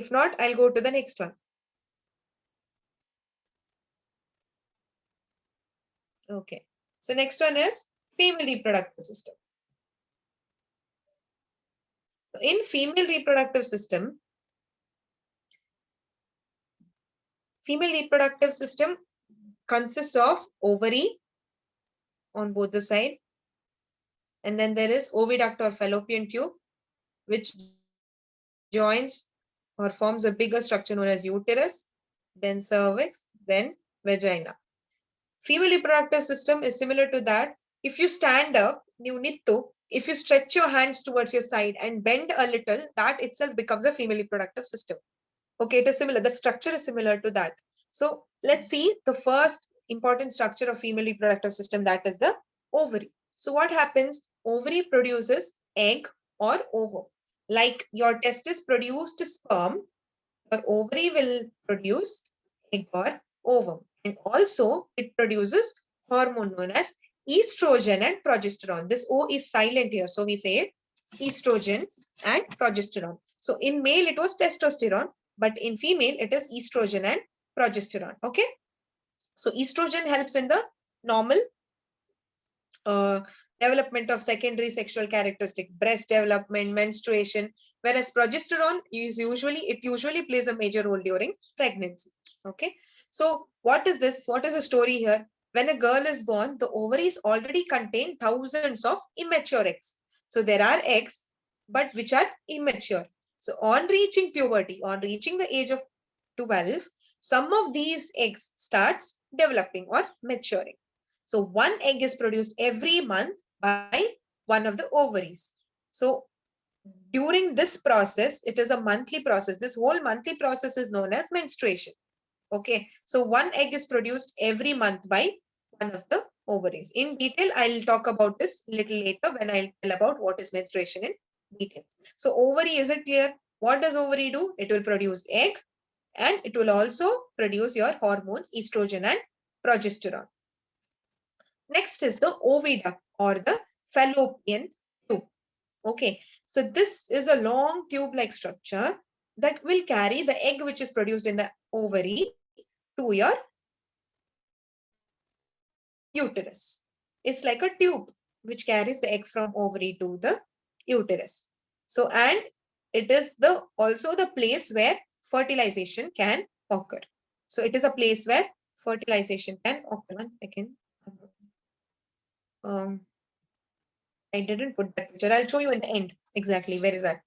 If not, I'll go to the next one. Okay. So next one is female reproductive system. In female reproductive system consists of ovary on both the side, and then there is oviduct or fallopian tube, which joins or forms a bigger structure known as uterus, then cervix, then vagina. Female reproductive system is similar to that. If you stand up, if you stretch your hands towards your side and bend a little, that itself becomes a female reproductive system. Okay, it is similar. The structure is similar to that. So let's see the first important structure of female reproductive system, that is the ovary. So what happens? Ovary produces egg or ovum. Like your testis produced sperm, your ovary will produce egg or ovum. And also it produces hormone known as estrogen and progesterone. This O is silent here, so we say it estrogen and progesterone. So in male it was testosterone, but in female it is estrogen and progesterone. Okay, so estrogen helps in the normal development of secondary sexual characteristic, breast development, menstruation, whereas progesterone is usually plays a major role during pregnancy. Okay, so what is this? What is the story here? When a girl is born, the ovaries already contain thousands of immature eggs. So there are eggs, but which are immature. So on reaching puberty, on reaching the age of 12, some of these eggs starts developing or maturing. So one egg is produced every month by one of the ovaries. So during this process, it is a monthly process. This whole monthly process is known as menstruation. Okay, so one egg is produced every month by one of the ovaries. In detail, I'll talk about this little later when I'll tell about what is menstruation in detail. So ovary, is it clear? What does ovary do? It will produce egg, and it will also produce your hormones, estrogen and progesterone. Next is the oviduct or the fallopian tube. Okay, so this is a long tube-like structure that will carry the egg which is produced in the ovary to your uterus. It's like a tube which carries the egg from ovary to the uterus. So, and it is also the place where fertilization can occur. So it is a place where fertilization can occur. 1 second. I didn't put that picture. I'll show you in the end exactly where is that.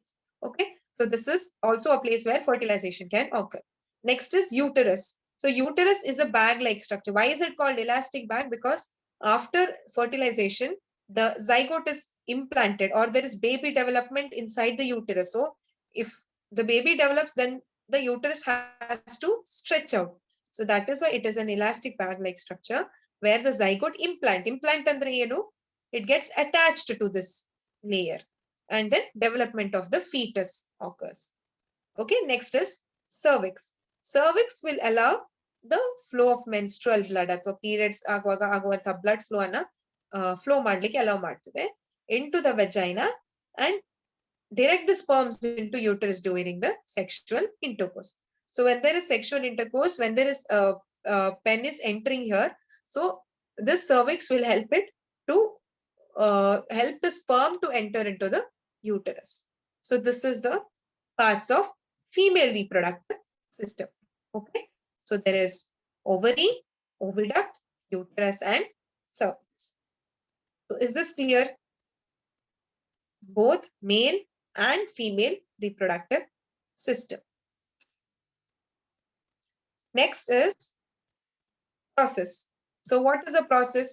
Okay, so this is also a place where fertilization can occur. Next is uterus. So uterus is a bag-like structure. Why is it called elastic bag? Because after fertilization, the zygote is implanted or there is baby development inside the uterus. So if the baby develops, then the uterus has to stretch out. So that is why it is an elastic bag-like structure where the zygote implant andre ಏನು it gets attached to this layer, and then development of the fetus occurs. Okay, next is cervix. Cervix will allow the flow of menstrual blood ಅಥವಾ periods ಆಗುವಂತ blood flow ಅನ್ನ flow ಮಾಡ್ಲಿಕ್ಕೆ allow ಮಾಡ್ತದೆ into the vagina and direct the sperms into uterus during the sexual intercourse. So when there is sexual intercourse, when there is penis entering here, so this cervix will help it to help the sperm to enter into the uterus. So this is the parts of female reproductive system. Okay, so there is ovary, oviduct, uterus and cervix. So is this clear? Both male and female reproductive system. Next is process. So what is a process?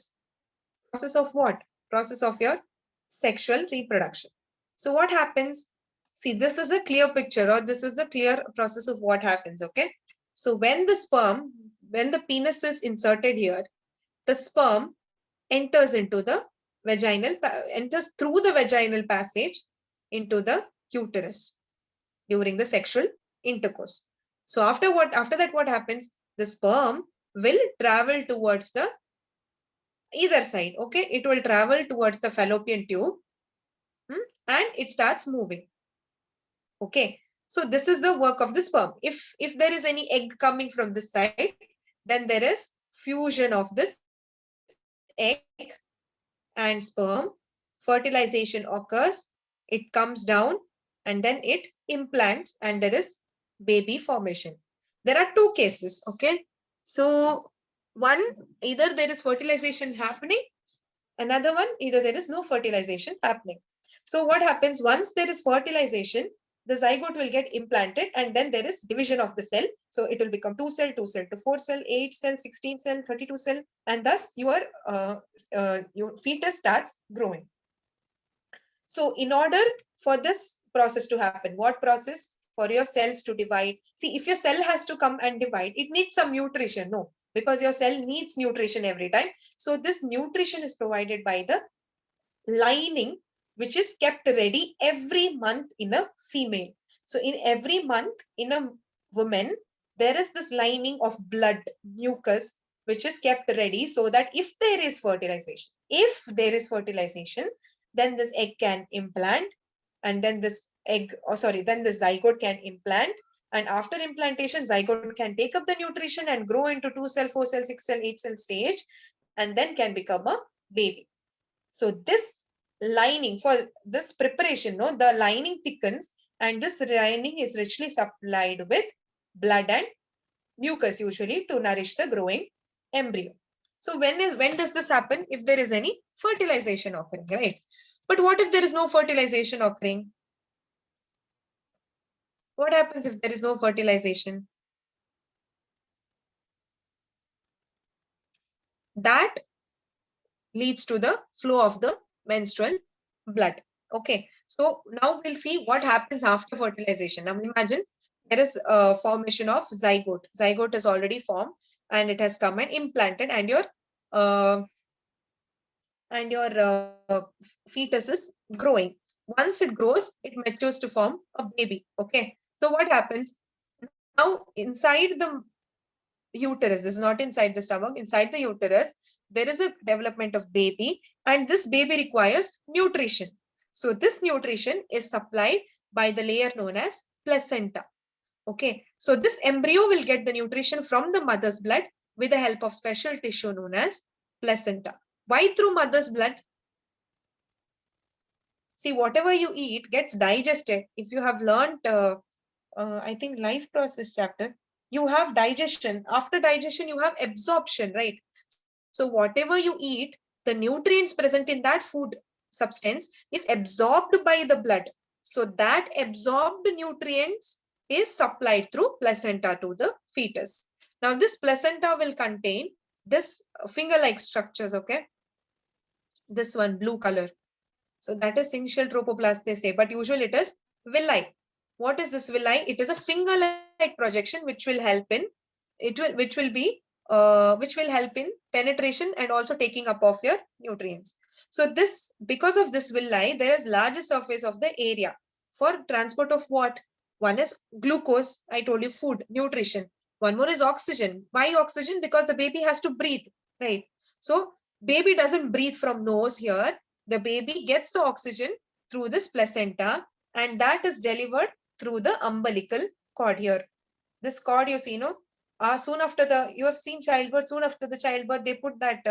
Process of what? Process of your sexual reproduction. So what happens? See, this is a clear picture or this is a clear process of what happens. Okay, so when the penis is inserted here, the sperm enters through the vaginal passage into the uterus during the sexual intercourse. So after that what happens? The sperm will travel towards the either side. Okay, it will travel towards the fallopian tube and it starts moving. Okay, so this is the work of the sperm. If there is any egg coming from this side, then there is fusion of this egg and sperm, fertilization occurs, it comes down and then it implants and there is baby formation. There are two cases, okay? So one, either there is fertilization happening, another one, either there is no fertilization happening. So what happens once there is fertilization, the zygote will get implanted and then there is division of the cell. So it will become 2 cell, 2 cell to 4 cell, 8 cell, 16 cell, 32 cell, and thus your fetus starts growing. So in order for this process to happen, what process? For your cells to divide. See, if your cell has to come and divide, it needs some nutrition. No, because your cell needs nutrition every time. So this nutrition is provided by the lining, which is kept ready every month in a female. So in every month in a woman, there is this lining of blood, mucus, which is kept ready so that if there is fertilization, then this egg can implant, and then this then the zygote can implant, and after implantation, zygote can take up the nutrition and grow into 2 cell, 4 cell, 6 cell, 8 cell stage, and then can become a baby. So this lining, for this preparation, no, the lining thickens, and this lining is richly supplied with blood and mucus usually to nourish the growing embryo. So when does this happen? If there is any fertilization occurring, right? But what if there is no fertilization occurring? What happens if there is no fertilization? That leads to the flow of the menstrual blood. Okay, so now we'll see what happens after fertilization. Now imagine there is a formation of zygote. Zygote is already formed and it has come and implanted, and your fetus is growing. Once it grows, it matures to form a baby. Okay, so what happens now inside the uterus? This is not inside the stomach. Inside the uterus, there is a development of baby, and this baby requires nutrition. So this nutrition is supplied by the layer known as placenta. Okay, so this embryo will get the nutrition from the mother's blood with the help of special tissue known as placenta. Why through mother's blood? See, whatever you eat gets digested. If you have learned, I think life process chapter, you have digestion. After digestion, you have absorption, right? So whatever you eat, the nutrients present in that food substance is absorbed by the blood. So that absorbed nutrients is supplied through placenta to the fetus. Now this placenta will contain this finger-like structures, okay? This one, blue color. So that is syncytial tropoblast, they say, but usually it is villi. What is this villi? It is a finger-like projection which will help in which will help in penetration and also taking up of your nutrients. So this, because of this villi, there is larger surface of the area for transport of what? One is glucose, I told you, food, nutrition. One more is oxygen. Why oxygen? Because the baby has to breathe, right? So baby doesn't breathe from nose here. The baby gets the oxygen through this placenta, and that is delivered through the umbilical cord here. This cord you see, no? Soon after you have seen childbirth, soon after the childbirth, they put that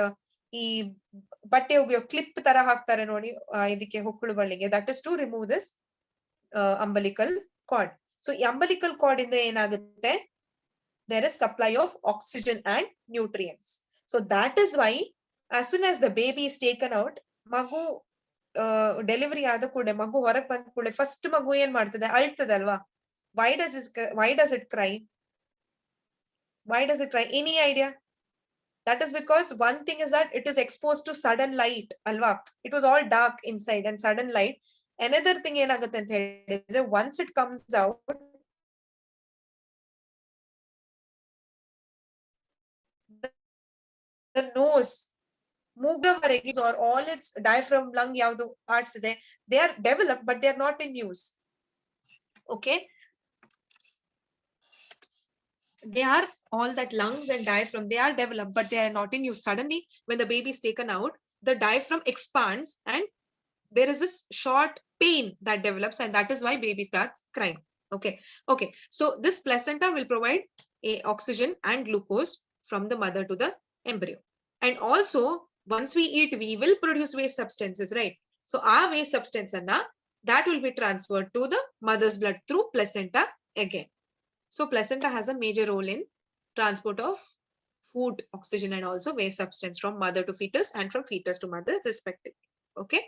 clip tara haktare nodi idike hokkulu ballige. That is to remove this umbilical cord. So umbilical cord in the enagutte, there is supply of oxygen and nutrients. So that is why as soon as the baby is taken out, ಮಗು delivery ಆದ ಕೂಡಲೇ ಮಗು ಹೊರಗೆ ಬಂದ ಕೂಡಲೇ first ಮಗು ಏನ್ ಮಾಡ್ತದೆ? ಅಳ್ತದೆ ಅಲ್ವಾ? why does it cry? Any idea? That is because one thing is that it is exposed to sudden light alva. It was all dark inside and sudden light. Another thing ಏನಾಗುತ್ತೆ ಅಂತ ಹೇಳಿದ್ರೆ, once it comes out, the nose, ಮೂಗವರೆಗೆ or all its diaphragm, lung, ಯಾವುದು parts ಇದೆ, they are developed but they are not in use. Okay, they are all that lungs and diaphragm, they are developed but they are not in use. Suddenly when the baby is taken out, the diaphragm expands and there is this short pain that develops, and that is why baby starts crying. Okay, so this placenta will provide oxygen and glucose from the mother to the embryo, and also once we eat, we will produce waste substances, right? So our waste substance anna that will be transferred to the mother's blood through placenta again. So placenta has a major role in transport of food, oxygen, and also waste substance from mother to fetus and from fetus to mother respectively. Okay.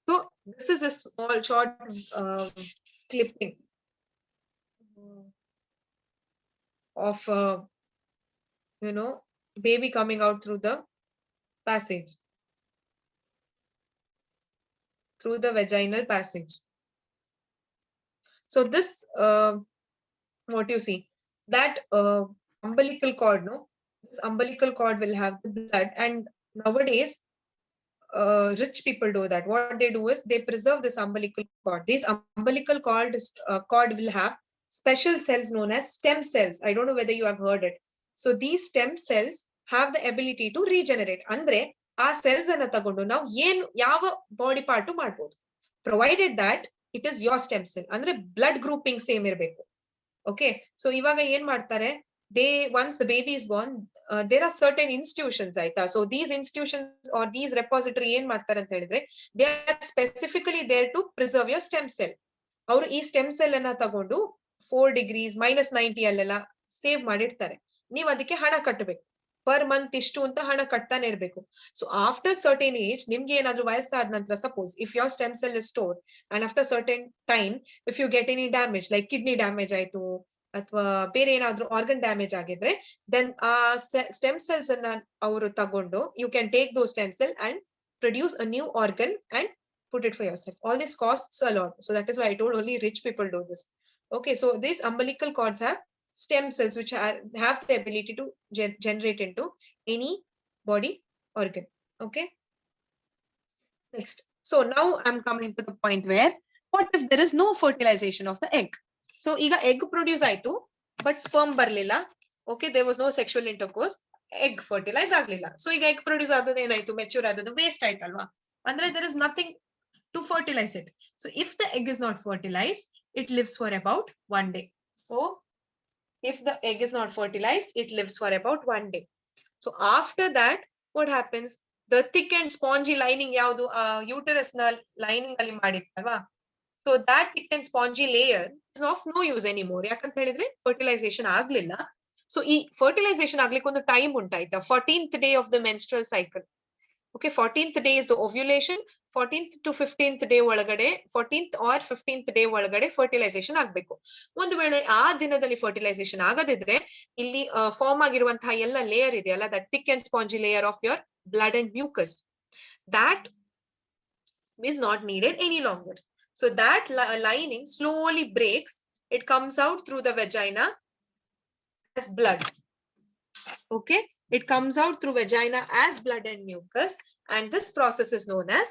So this is a small short clipping of baby coming out through the passage, through the vaginal passage. So this what you see, that umbilical cord, no, this umbilical cord will have the blood, and nowadays rich people do that. What they do is they preserve this umbilical cord. This umbilical cord will have special cells known as stem cells. I don't know whether you have heard it. So these stem cells have the ability to regenerate. Andre ಆ cells ಅನ್ನ ತಗೊಂಡು ನಾವು ಯಾವ body part ಮಾಡಬಹುದು, provided that it is your stem cell. ಅಂದ್ರೆ blood grouping same ಇರಬೇಕು. Okay, so ಇವಾಗ ಏನ್ ಮಾಡ್ತಾರೆ, once the baby is born, there are certain institutions ಆಯ್ತಾ. So these institutions or these repository ಏನ್ ಮಾಡ್ತಾರೆ ಅಂತ ಹೇಳಿದ್ರೆ, they are specifically there to preserve your stem cell. ಅವರು ಈ stem cell ಅನ್ನ ತಗೊಂಡು 4 degrees -90 ಅಲ್ಲೆಲ್ಲ ಸೇವ್ ಮಾಡಿರ್ತಾರೆ. ನೀವ್ ಅದಕ್ಕೆ ಹಣ ಕಟ್ಟಬೇಕು, ಪರ್ ಮಂತ್ ಇಷ್ಟು ಅಂತ ಹಣ ಕಟ್ತಾನೆ ಇರ್ಬೇಕು. ಸೊ ಆಫ್ಟರ್ ಸರ್ಟೇನ್ ಏಜ್, ನಿಮ್ಗೆ ಏನಾದ್ರೂ ವಯಸ್ಸಾದ ನಂತರ, suppose if your stem cell is stored and after certain time if you get any damage like kidney damage ಆಯ್ತು ಅಥವಾ ಬೇರೆ ಏನಾದ್ರೂ ಆರ್ಗನ್ ಡ್ಯಾಮೇಜ್ ಆಗಿದ್ರೆ, ದೆನ್ ಆ ಸ್ಟೆಮ್ ಸೆಲ್ಸ್ ಅನ್ನ ಅವರು ತಗೊಂಡು you can take those stem cell and produce a new organ and put it for yourself. All this costs a lot, so that is why I told only rich people do this. Okay, so these umbilical cords have stem cells which have the ability to generate into any body organ. Okay, next. So now I'm coming to the point where, what if there is no fertilization of the egg? So ಈಗ egg produce ಆಯ್ತು, but sperm ಬರ್ಲಿಲ್ಲ. Okay, there was no sexual intercourse, egg fertilize ಆಗ್ಲಿಲ್ಲ. So ಈಗ egg produce ಆದದ್ದು ಏನಾಯ್ತು, mature ಆದದ್ದು waste ಆಯ್ತಲ್ವಾ. ಅಂದ್ರೆ there is nothing to fertilize it. So if the egg is not fertilized, it lives for about 1 day. So if the egg is not fertilized, it lives for about 1 day. So after that, what happens? The thick and spongy lining yaudu uterus na lining ali madittalva, so that thick and spongy layer is of no use anymore. Yakante helidre fertilization aglilla. So ee fertilization aglikku ಒಂದು time untaita, 14th day of the menstrual cycle. Okay, 14th day is the ovulation. 14th to 15th day ಒಳಗಡೆ, 14th or 15th day ಒಳಗಡೆ fertilisation ಆಗ್ಬೇಕು. ಒಂದು ವೇಳೆ ಆ ದಿನದಲ್ಲಿ fertilisation ಆಗದಿದ್ರೆ, ಇಲ್ಲಿ form ಆಗಿರುವಂತಹ ಎಲ್ಲ ಲೇಯರ್ ಇದೆಯಲ್ಲ, that thick and spongy layer of your blood and mucus, that is not needed any longer. So that lining slowly breaks. It comes out through the vagina as blood. Okay, it comes out through vagina as blood and mucus, and this process is known as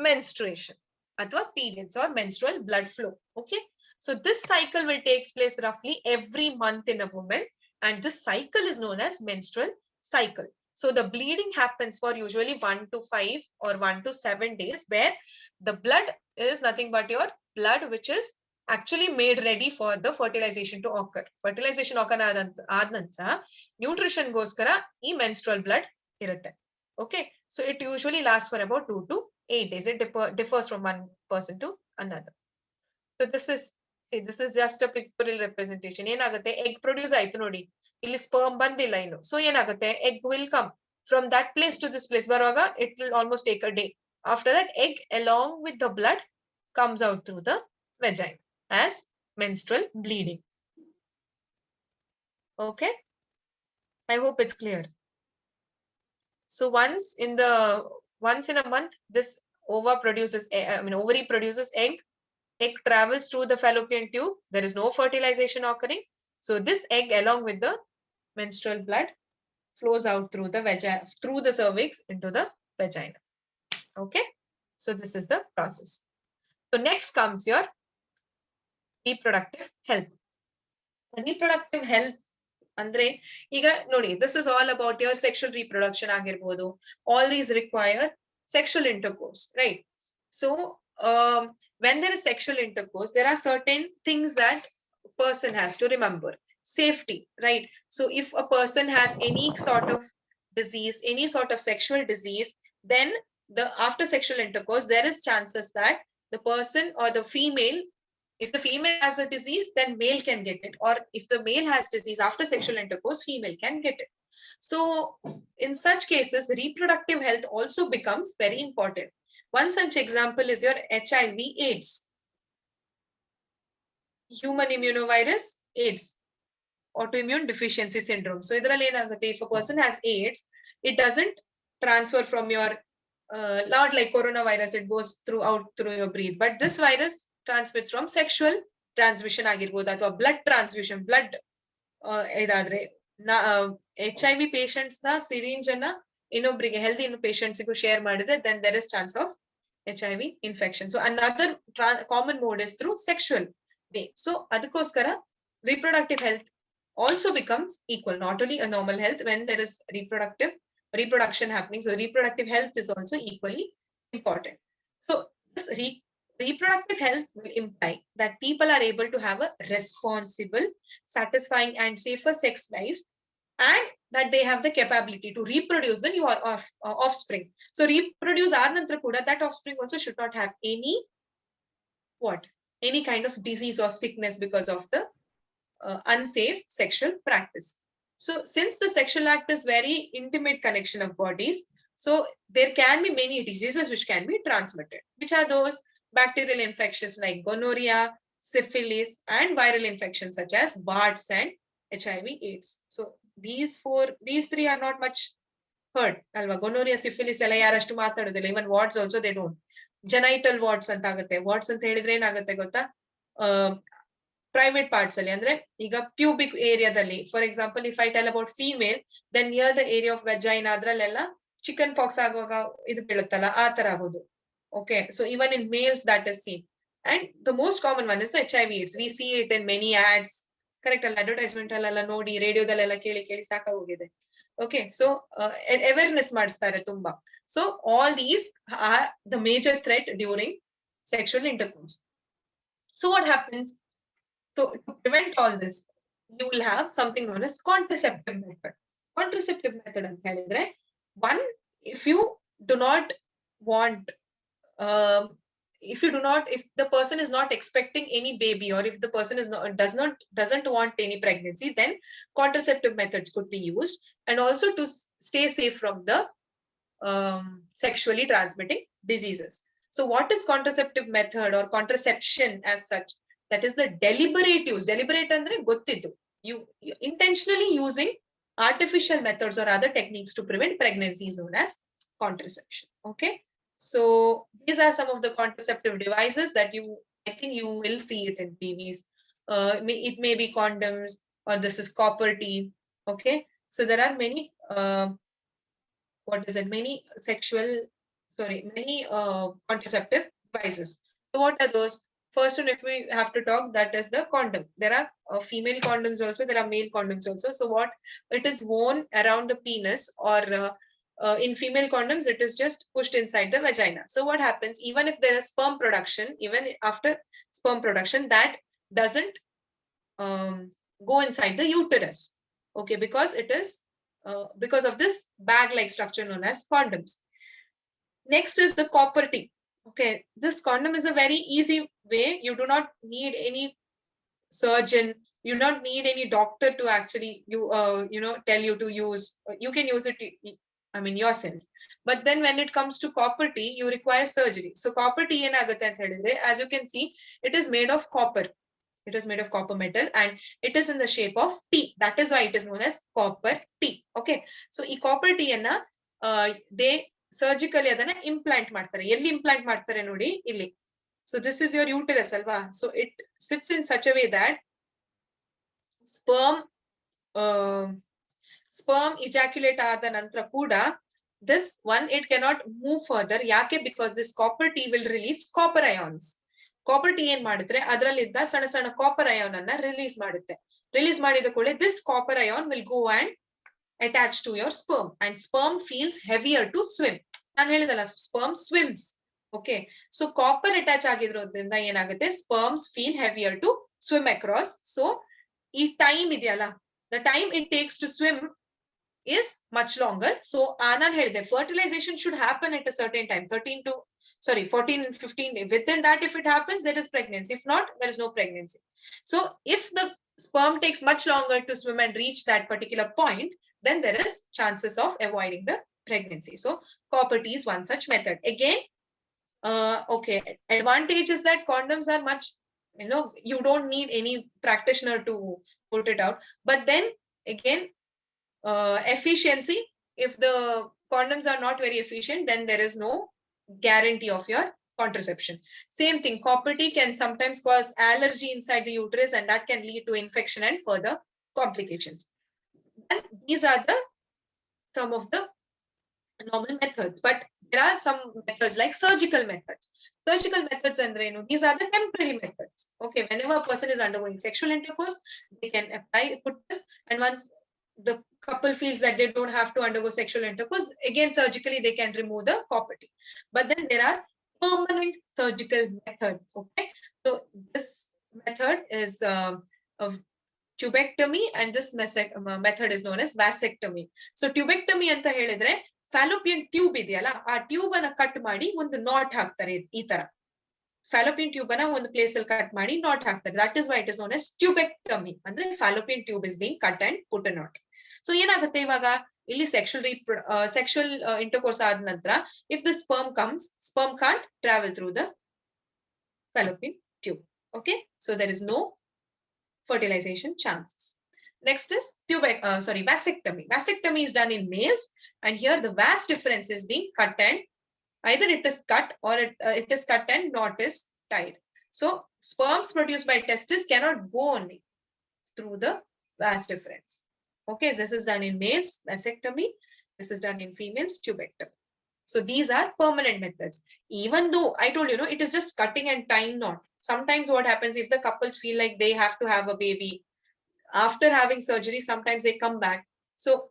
menstruation athwa periods or menstrual blood flow. Okay, so this cycle will take place roughly every month in a woman, and this cycle is known as menstrual cycle. So the bleeding happens for usually 1 to 5 or 1 to 7 days, where the blood is nothing but your blood which is actually made ready for the fertilization to occur. Fertilization occur aad nantra nutrition goskara ee menstrual blood irutte. Okay, so it usually lasts for about 2 to 8 days. It differs from one person to another. So this is just a pictorial representation. Enagutte, egg produce aitu nodi, illi sperm bandilla innu. So enagutte, egg will come from that place to this place. Baraga it will almost take a day. After that, egg along with the blood comes out through the vagina as menstrual bleeding. Okay, I hope it's clear. So once in a month, this ovary produces egg. Egg travels through the fallopian tube. There is no fertilization occurring. So this egg along with the menstrual blood flows out through the vagina, through the cervix into the vagina. Okay, so this is the process. So next comes your reproductive health. Reproductive health andre iga nodi, this is all about your sexual reproduction agirbodu. All these require sexual intercourse, right? So when there is sexual intercourse, there are certain things that a person has to remember. Safety, right? So if a person has any sort of disease, any sort of sexual disease, then after sexual intercourse, there is chances that the person or the female, if the female has a disease, then male can get it. Or if the male has disease after sexual intercourse, female can get it. So in such cases, reproductive health also becomes very important. One such example is your HIV AIDS. Human immunovirus AIDS, autoimmune deficiency syndrome. So if a person has AIDS, it doesn't transfer from your, not like coronavirus, it goes through your breath. But this virus transmits from sexual transmission agirboda, or blood transfusion, blood HIV patients na syringe na ಇನ್ನೊಬ್ರಿಗೆ healthy patients ಗೂ share ಮಾಡಿದ್ರೆ, then there is chance of HIV infection. So another common mode is through sexual way. So ಅದಕ್ಕೋಸ್ಕರ reproductive health also becomes equal, not only a normal health when there is reproduction happening. So reproductive health is also equally important. So this reproductive health will imply that people are able to have a responsible, satisfying and safer sex life, and that they have the capability to reproduce the new offspring. So reproduce adananತರ kuda that offspring also should not have any kind of disease or sickness because of the unsafe sexual practice. So since the sexual act is very intimate connection of bodies, so there can be many diseases which can be transmitted. Which are those? Bacterial infections like gonorrhea, syphilis, and viral infections such as BARDS and HIV AIDS. So these three are not much heard. Alva, gonorrhea, syphilis ಎಲ್ಲ ಯಾರಷ್ಟು ಮಾತಾಡೋದಿಲ್ಲ. Even wards also they don't. Genital wards ಅಂತ ಆಗುತ್ತೆ. Wards ಅಂತ ಹೇಳಿದ್ರೆ ಏನಾಗುತ್ತೆ ಗೊತ್ತಾ? Private parts ಅಲ್ಲಿ, ಅಂದ್ರೆ ಈಗ pubic ಏರಿಯಾದಲ್ಲಿ, for example if I tell about female, then near the area of vagina ಅದ್ರಲ್ಲೆಲ್ಲ ಚಿಕನ್ ಪಾಕ್ಸ್ ಆಗುವಾಗ ಇದು ಬೀಳುತ್ತಲ್ಲ, ಆ ತರ ಆಗೋದು. Okay, so even in males that is seen. And the most common one is the HIV AIDS. We see it in many ads. Correct, advertisement alla nodi, radio dalla keli saka hogide. Okay, so awareness madstare tumba. So all these are the major threat during sexual intercourse. So what happens? So to prevent all this, you will have something known as contraceptive method. Contraceptive method anta helidre, one, if you do not want, if the person is not expecting any baby, or if the person doesn't want any pregnancy, then contraceptive methods could be used, and also to stay safe from the sexually transmitting diseases. So what is contraceptive method or contraception as such? That is the deliberate use. Deliberate andre gottiddu. You intentionally using artificial methods or other techniques to prevent pregnancy is known as contraception. Okay. So these are some of the contraceptive devices that I think you will see it in TVs. It may be condoms, or this is copper T. Okay. So there are many, many contraceptive devices. So what are those? First one, if we have to talk, that is the condom. There are female condoms also, there are male condoms also. So what it is worn around the penis, or in female condoms, it is just pushed inside the vagina. So what happens, even if there is sperm production, even after sperm production, that doesn't go inside the uterus. Okay, because it is because of this bag-like structure known as condoms. Next is the copper T. Okay, this condom is a very easy way. You do not need any surgeon. You do not need any doctor to actually tell you to use. You can use it, yourself. But then when it comes to copper T, you require surgery. So copper T ಏನಾಗುತ್ತೆ ಅಂತ ಹೇಳಿದ್ರೆ, as you can see, it is made of copper. It is made of copper metal, and it is in the shape of T. That is why it is known as copper T. Okay, so ಈ copper T ಅನ್ನ they surgically ಅದನ್ನ implant ಮಾಡ್ತಾರೆ. ಎಲ್ಲಿ implant ಮಾಡ್ತಾರೆ ನೋಡಿ ಇಲ್ಲಿ. So this is your uterus alva. So it sits in such a way that sperm ejaculate ಆದ ನಂತರ ಕೂಡ, this one, it cannot move further. ಯಾಕೆ? Because this copper T will release copper ions. Copper T ಏನ್ ಮಾಡಿದ್ರೆ ಅದರಲ್ಲಿದ್ದ ಸಣ್ಣ ಸಣ್ಣ copper ion ಅನ್ನ ರಿಲೀಸ್ ಮಾಡುತ್ತೆ. ರಿಲೀಸ್ ಮಾಡಿದ ಕೂಡಲೇ this copper ion will go and attach to your sperm, and sperm feels heavier to swim. ನಾನು ಹೇಳಿದಲ್ಲ, sperm swims. Okay, so copper attach ಆಗಿರೋದ್ರಿಂದ ಏನಾಗುತ್ತೆ, sperms feel heavier to swim across. So ಈ time ಇದೆಯಲ್ಲ, the time it takes to swim is much longer. So Anand held the fertilization should happen at a certain time, 14 and 15 within that. If it happens, there is pregnancy. If not, there is no pregnancy. So if the sperm takes much longer to swim and reach that particular point, then there is chances of avoiding the pregnancy. So copper T is one such method. Again, okay, advantage is that condoms are much, you don't need any practitioner to put it out. But then again, efficiency, if the condoms are not very efficient, then there is no guarantee of your contraception. Same thing, copper T can sometimes cause allergy inside the uterus, and that can lead to infection and further complications. And these are some of the normal methods, but there are some methods like surgical methods. Surgical methods and these are the temporary methods. Okay, whenever a person is undergoing sexual intercourse, they can put this, and once the couple feels that they don't have to undergo sexual intercourse, again surgically they can remove the copper T. But then there are permanent surgical methods. Okay, so this method is of tubectomy, and this method is known as vasectomy. So tubectomy anta helidre fallopian tube ಇದೆಯಲ್ಲ, ಆ tube ಅನ್ನ cut ಮಾಡಿ ಒಂದು not ಹಾಕ್ತಾರೆ ಈ ತರ. fallopian tube ಅನ್ನ ಒಂದು ಪ್ಲೇಸ್ ಅಲ್ಲಿ ಕಟ್ ಮಾಡಿ ನಾಟ್ ಹಾಕ್ತಾರೆ. That is why it is known as tubectomy. ಅಂದ್ರೆ fallopian tube is being cut and put a knot. So ಏನಾಗುತ್ತೆ ಇವಾಗ ಇಲ್ಲಿ sexual intercourse ಆದ ನಂತರ, if the sperm can't travel through the fallopian tube. Okay, so there is no fertilization chances. Next is vasectomy. Vasectomy is done in males, and here the vas difference is being cut, and either it is cut or it is cut and knot is tied. So sperms produced by testis cannot go only through the vas difference. Okay, this is done in males, vasectomy. This is done in females, tubectomy. So these are permanent methods. Even though I told you, it is just cutting and tying knot. Sometimes what happens, if the couples feel like they have to have a baby after having surgery, sometimes they come back. So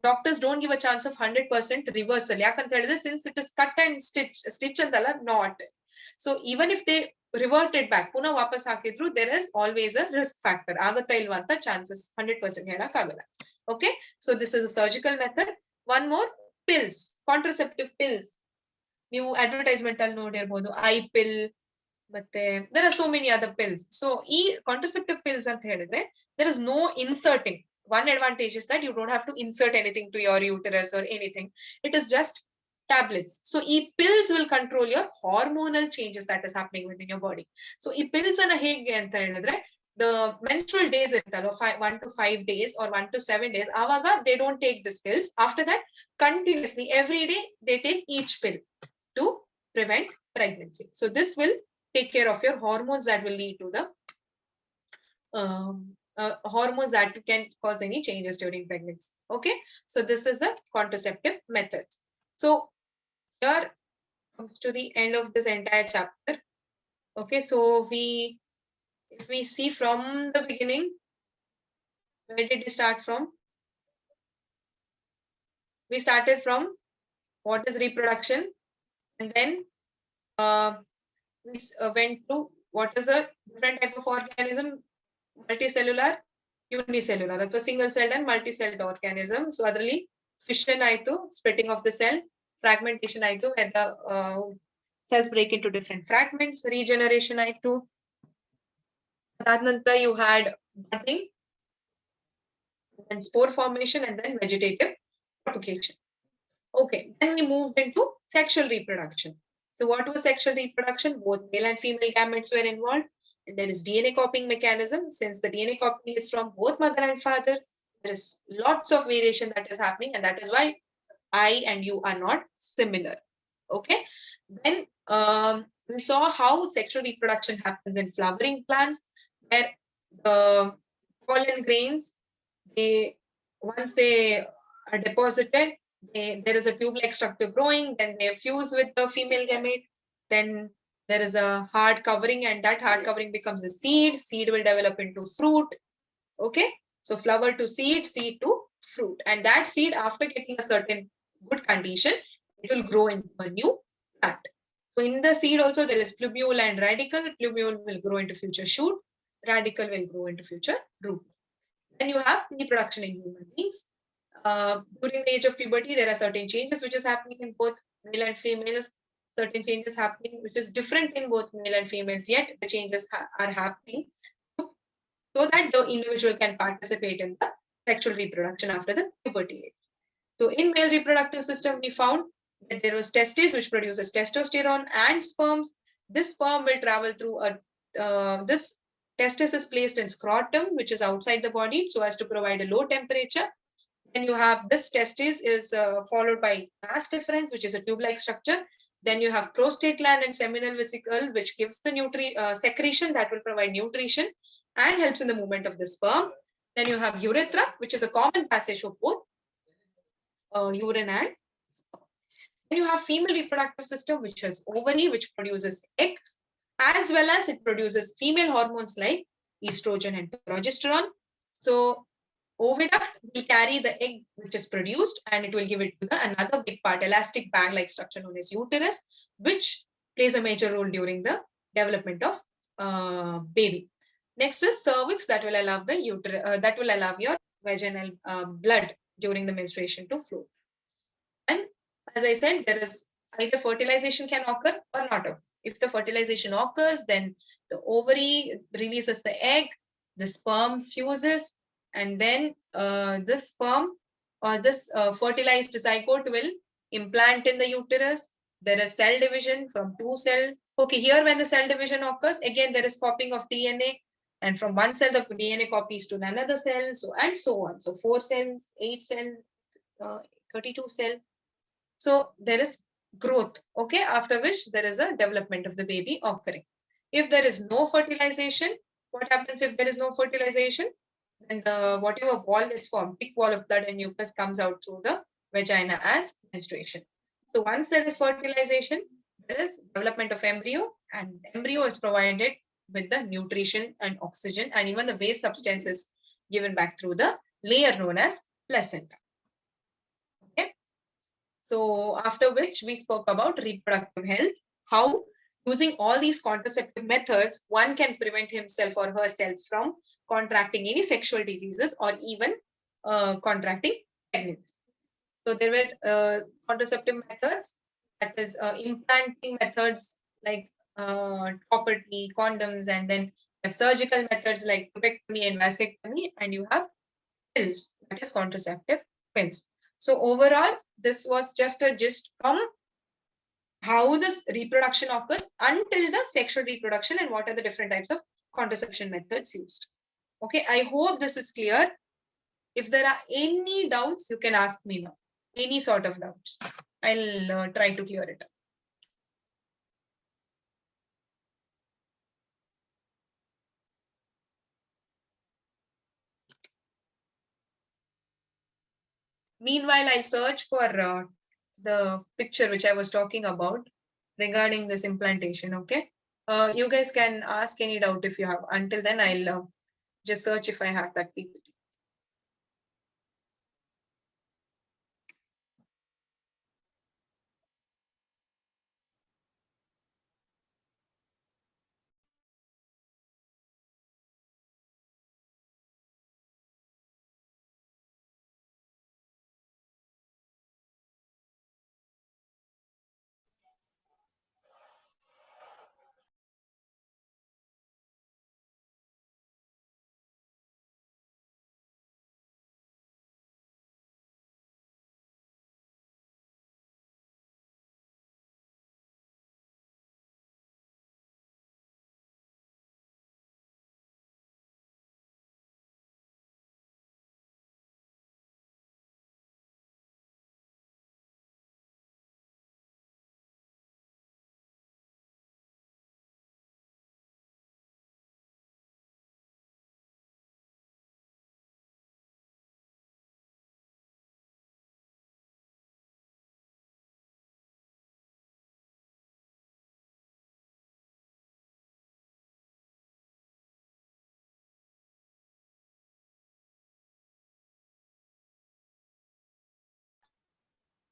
doctors don't give a chance of 100% reversal. Since it is cut and stitch and knot. So even if they revert it back, puna vapas hakidru, there is always a risk factor. Agata ilvanta chances 100% helakagala. Okay, so this is a surgical method. One more, pills, contraceptive pills. New advertisement al nodirbodu, eye pill, but there are so many other pills. So contraceptive pills anta helidre, there is no inserting. One advantage is that you don't have to insert anything to your uterus or anything. It is just tablets. So pills will control your hormonal changes that is happening within your body. So pills ana hege anta helidre, the menstrual days iruttalla 1 to 5 days or 1 to 7 days, avaga they don't take these pills. After that, continuously every day they take each pill to prevent pregnancy. So this will take care of your hormones that will lead to the hormones that can cause any changes during pregnancy. Okay, so this is the contraceptive methods. So here comes to the end of this entire chapter. Okay, so if we see from the beginning, where did we start from? We started from what is reproduction, and then we went to what is a different type of organism, multicellular, unicellular, ಅಥವಾ single celled and multi-celled organism. So ಅದರಲ್ಲಿ fission ಆಯ್ತು, splitting of the cell, fragmentation ಆಯ್ತು, and the cells break into different fragments, regeneration ಆಯ್ತು. ಅದಾದ ನಂತರ you had budding, then spore formation, and then vegetative propagation. Okay, then we moved into sexual reproduction. So what was sexual reproduction? Both male and female gametes were involved. And there is DNA copying mechanism. Since the DNA copying is from both mother and father, there is lots of variation that is happening, and that is why I and you are not similar. Okay, then we saw how sexual reproduction happens in flowering plants, where the pollen grains, once they are deposited, there is a tube-like structure growing, then they fuse with the female gamete, then there is a hard covering, and that hard covering becomes a seed. Seed will develop into fruit. Okay, so flower to seed, seed to fruit, and that seed, after getting a certain good condition, it will grow into a new plant. So in the seed also there is plumule and radicle. Plumule will grow into future shoot, radicle will grow into future root. Then you have reproduction in human beings. during the age of puberty, there are certain changes which is happening in both male and female, certain changes happening which is different in both male and females, yet the changes are happening so that the individual can participate in the sexual reproduction after the puberty age. So in male reproductive system, we found that there was testes which produces testosterone and sperms. This sperm will travel through this testis is placed in scrotum, which is outside the body, so as to provide a low temperature. Then you have this testis is followed by vas deferens, which is a tube-like structure. Then you have prostate gland and seminal vesicle, which gives the secretion that will provide nutrition and helps in the movement of the sperm. Then you have urethra, which is a common passage for both urine and sperm. Then you have female reproductive system, which has ovary, which produces eggs, as well as it produces female hormones like estrogen and progesterone. So oviduct will carry the egg which is produced and it will give it to another big part, elastic bag-like structure known as uterus, which plays a major role during the development of baby. Next is cervix that will allow your vaginal blood during the menstruation to flow. And as I said, there is either fertilization can occur or not occur. If the fertilization occurs, then the ovary releases the egg, the sperm fuses, and then this sperm or this fertilized zygote will implant in the uterus. There is cell division from two cell. Okay, here when the cell division occurs, again there is copying of DNA, and from one cell the DNA copies to another cell, so and so on. So 4 cells, 8 cells, 32 cell. So there is growth, okay, after which there is a development of the baby occurring. If there is no fertilization, what happens if there is no fertilization? Then whatever wall is formed, thick wall of blood and mucus comes out through the vagina as menstruation. So once there is fertilization, there is development of embryo, and embryo is provided with the nutrition and oxygen, and even the waste substance is given back through the layer known as placenta. Okay. So after which we spoke about reproductive health, how using all these contraceptive methods, one can prevent himself or herself from contracting any sexual diseases or even contracting pregnancy. So there were contraceptive methods, that is implanting methods like copper T, condoms, and then you have surgical methods like tubectomy and vasectomy, and you have pills, that is contraceptive pills. So overall, this was just a gist from how this reproduction occurs until the sexual reproduction and what are the different types of contraception methods used. Okay, I hope this is clear. If there are any doubts, you can ask me now. Any sort of doubts. I'll try to clear it up. Meanwhile, I'll search for the picture which I was talking about regarding this implantation, okay? You guys can ask any doubt if you have. Until then, I'll just search if I have that PPT.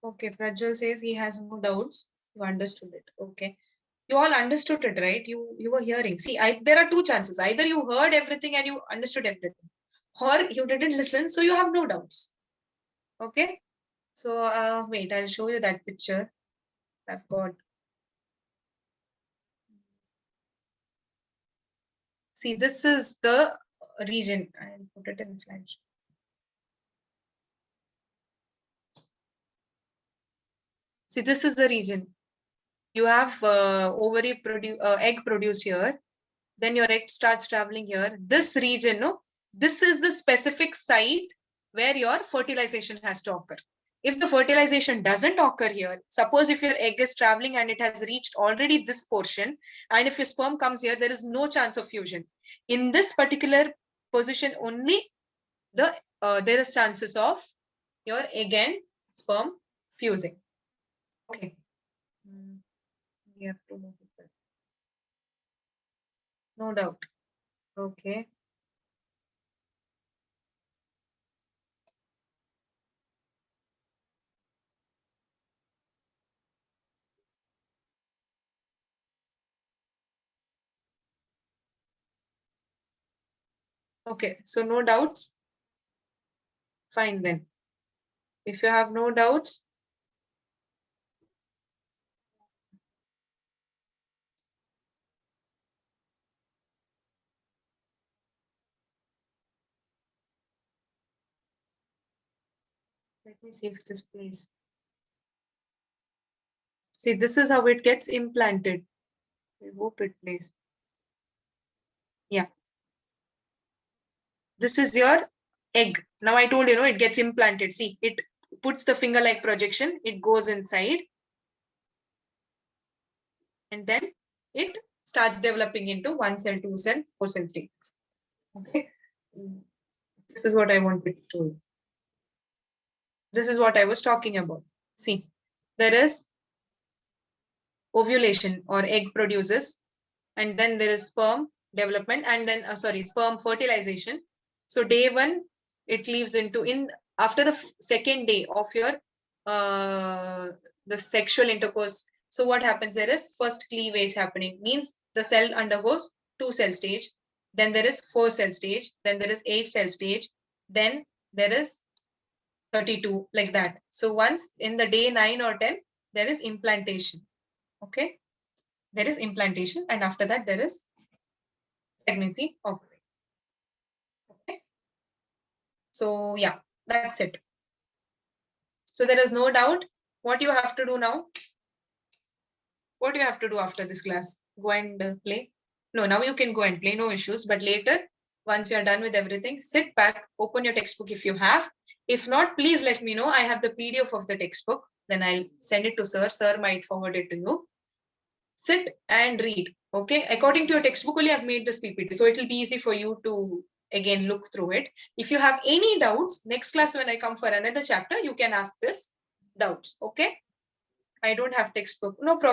Okay, Prajwal says he has no doubts. You understood it. Okay. You all understood it, right? You were hearing. See, there are two chances. Either you heard everything and you understood everything, or you didn't listen, so you have no doubts. Okay. So wait, I'll show you that picture. I've got. See, this is the region. I'll put it in slideshow. See, this is the region. You have egg produce here. Then your egg starts traveling here. This region, no, this is the specific site where your fertilization has to occur. If the fertilization doesn't occur here, suppose if your egg is traveling and it has reached already this portion, and if your sperm comes here, there is no chance of fusion. In this particular position only, there is chances of your egg and sperm fusing. Okay. We have to move it. No doubt. Okay. Okay, so no doubts. Fine then. If you have no doubts, let me see if this plays. See, this is how it gets implanted. I hope it plays. Yeah. This is your egg. Now I told you, it gets implanted. See, it puts the finger-like projection. It goes inside. And then it starts developing into 1 cell, 2 cell, 4 cell stages. Okay. This is what I wanted to show you. This is what I was talking about. See, there is ovulation or egg produces, and then there is sperm development, and then sperm fertilization. So day 1, it leaves into after the second day of your the sexual intercourse. So what happens, there is first cleavage happening, means the cell undergoes 2 cell stage, then there is 4 cell stage, then there is 8 cell stage, then there is 32, like that. So once in the day 9 or 10, there is implantation. Okay, there is implantation, and after that there is pregnancy occurring. Okay, so yeah, that's it. So there is no doubt. What you have to do now? What you have to do after this class? Go and play? No, now you can go and play, no issues. But later, once you're done with everything, sit back, open your textbook if you have. If not, please let me know. I have the PDF of the textbook. Then I'll send it to sir. Sir might forward it to you. Sit and read. Okay, according to your textbook only, I've made this PPT, so it will be easy for you to again look through it. If you have any doubts, next class when I come for another chapter, you can ask this doubts. Okay, I don't have textbook, no problem.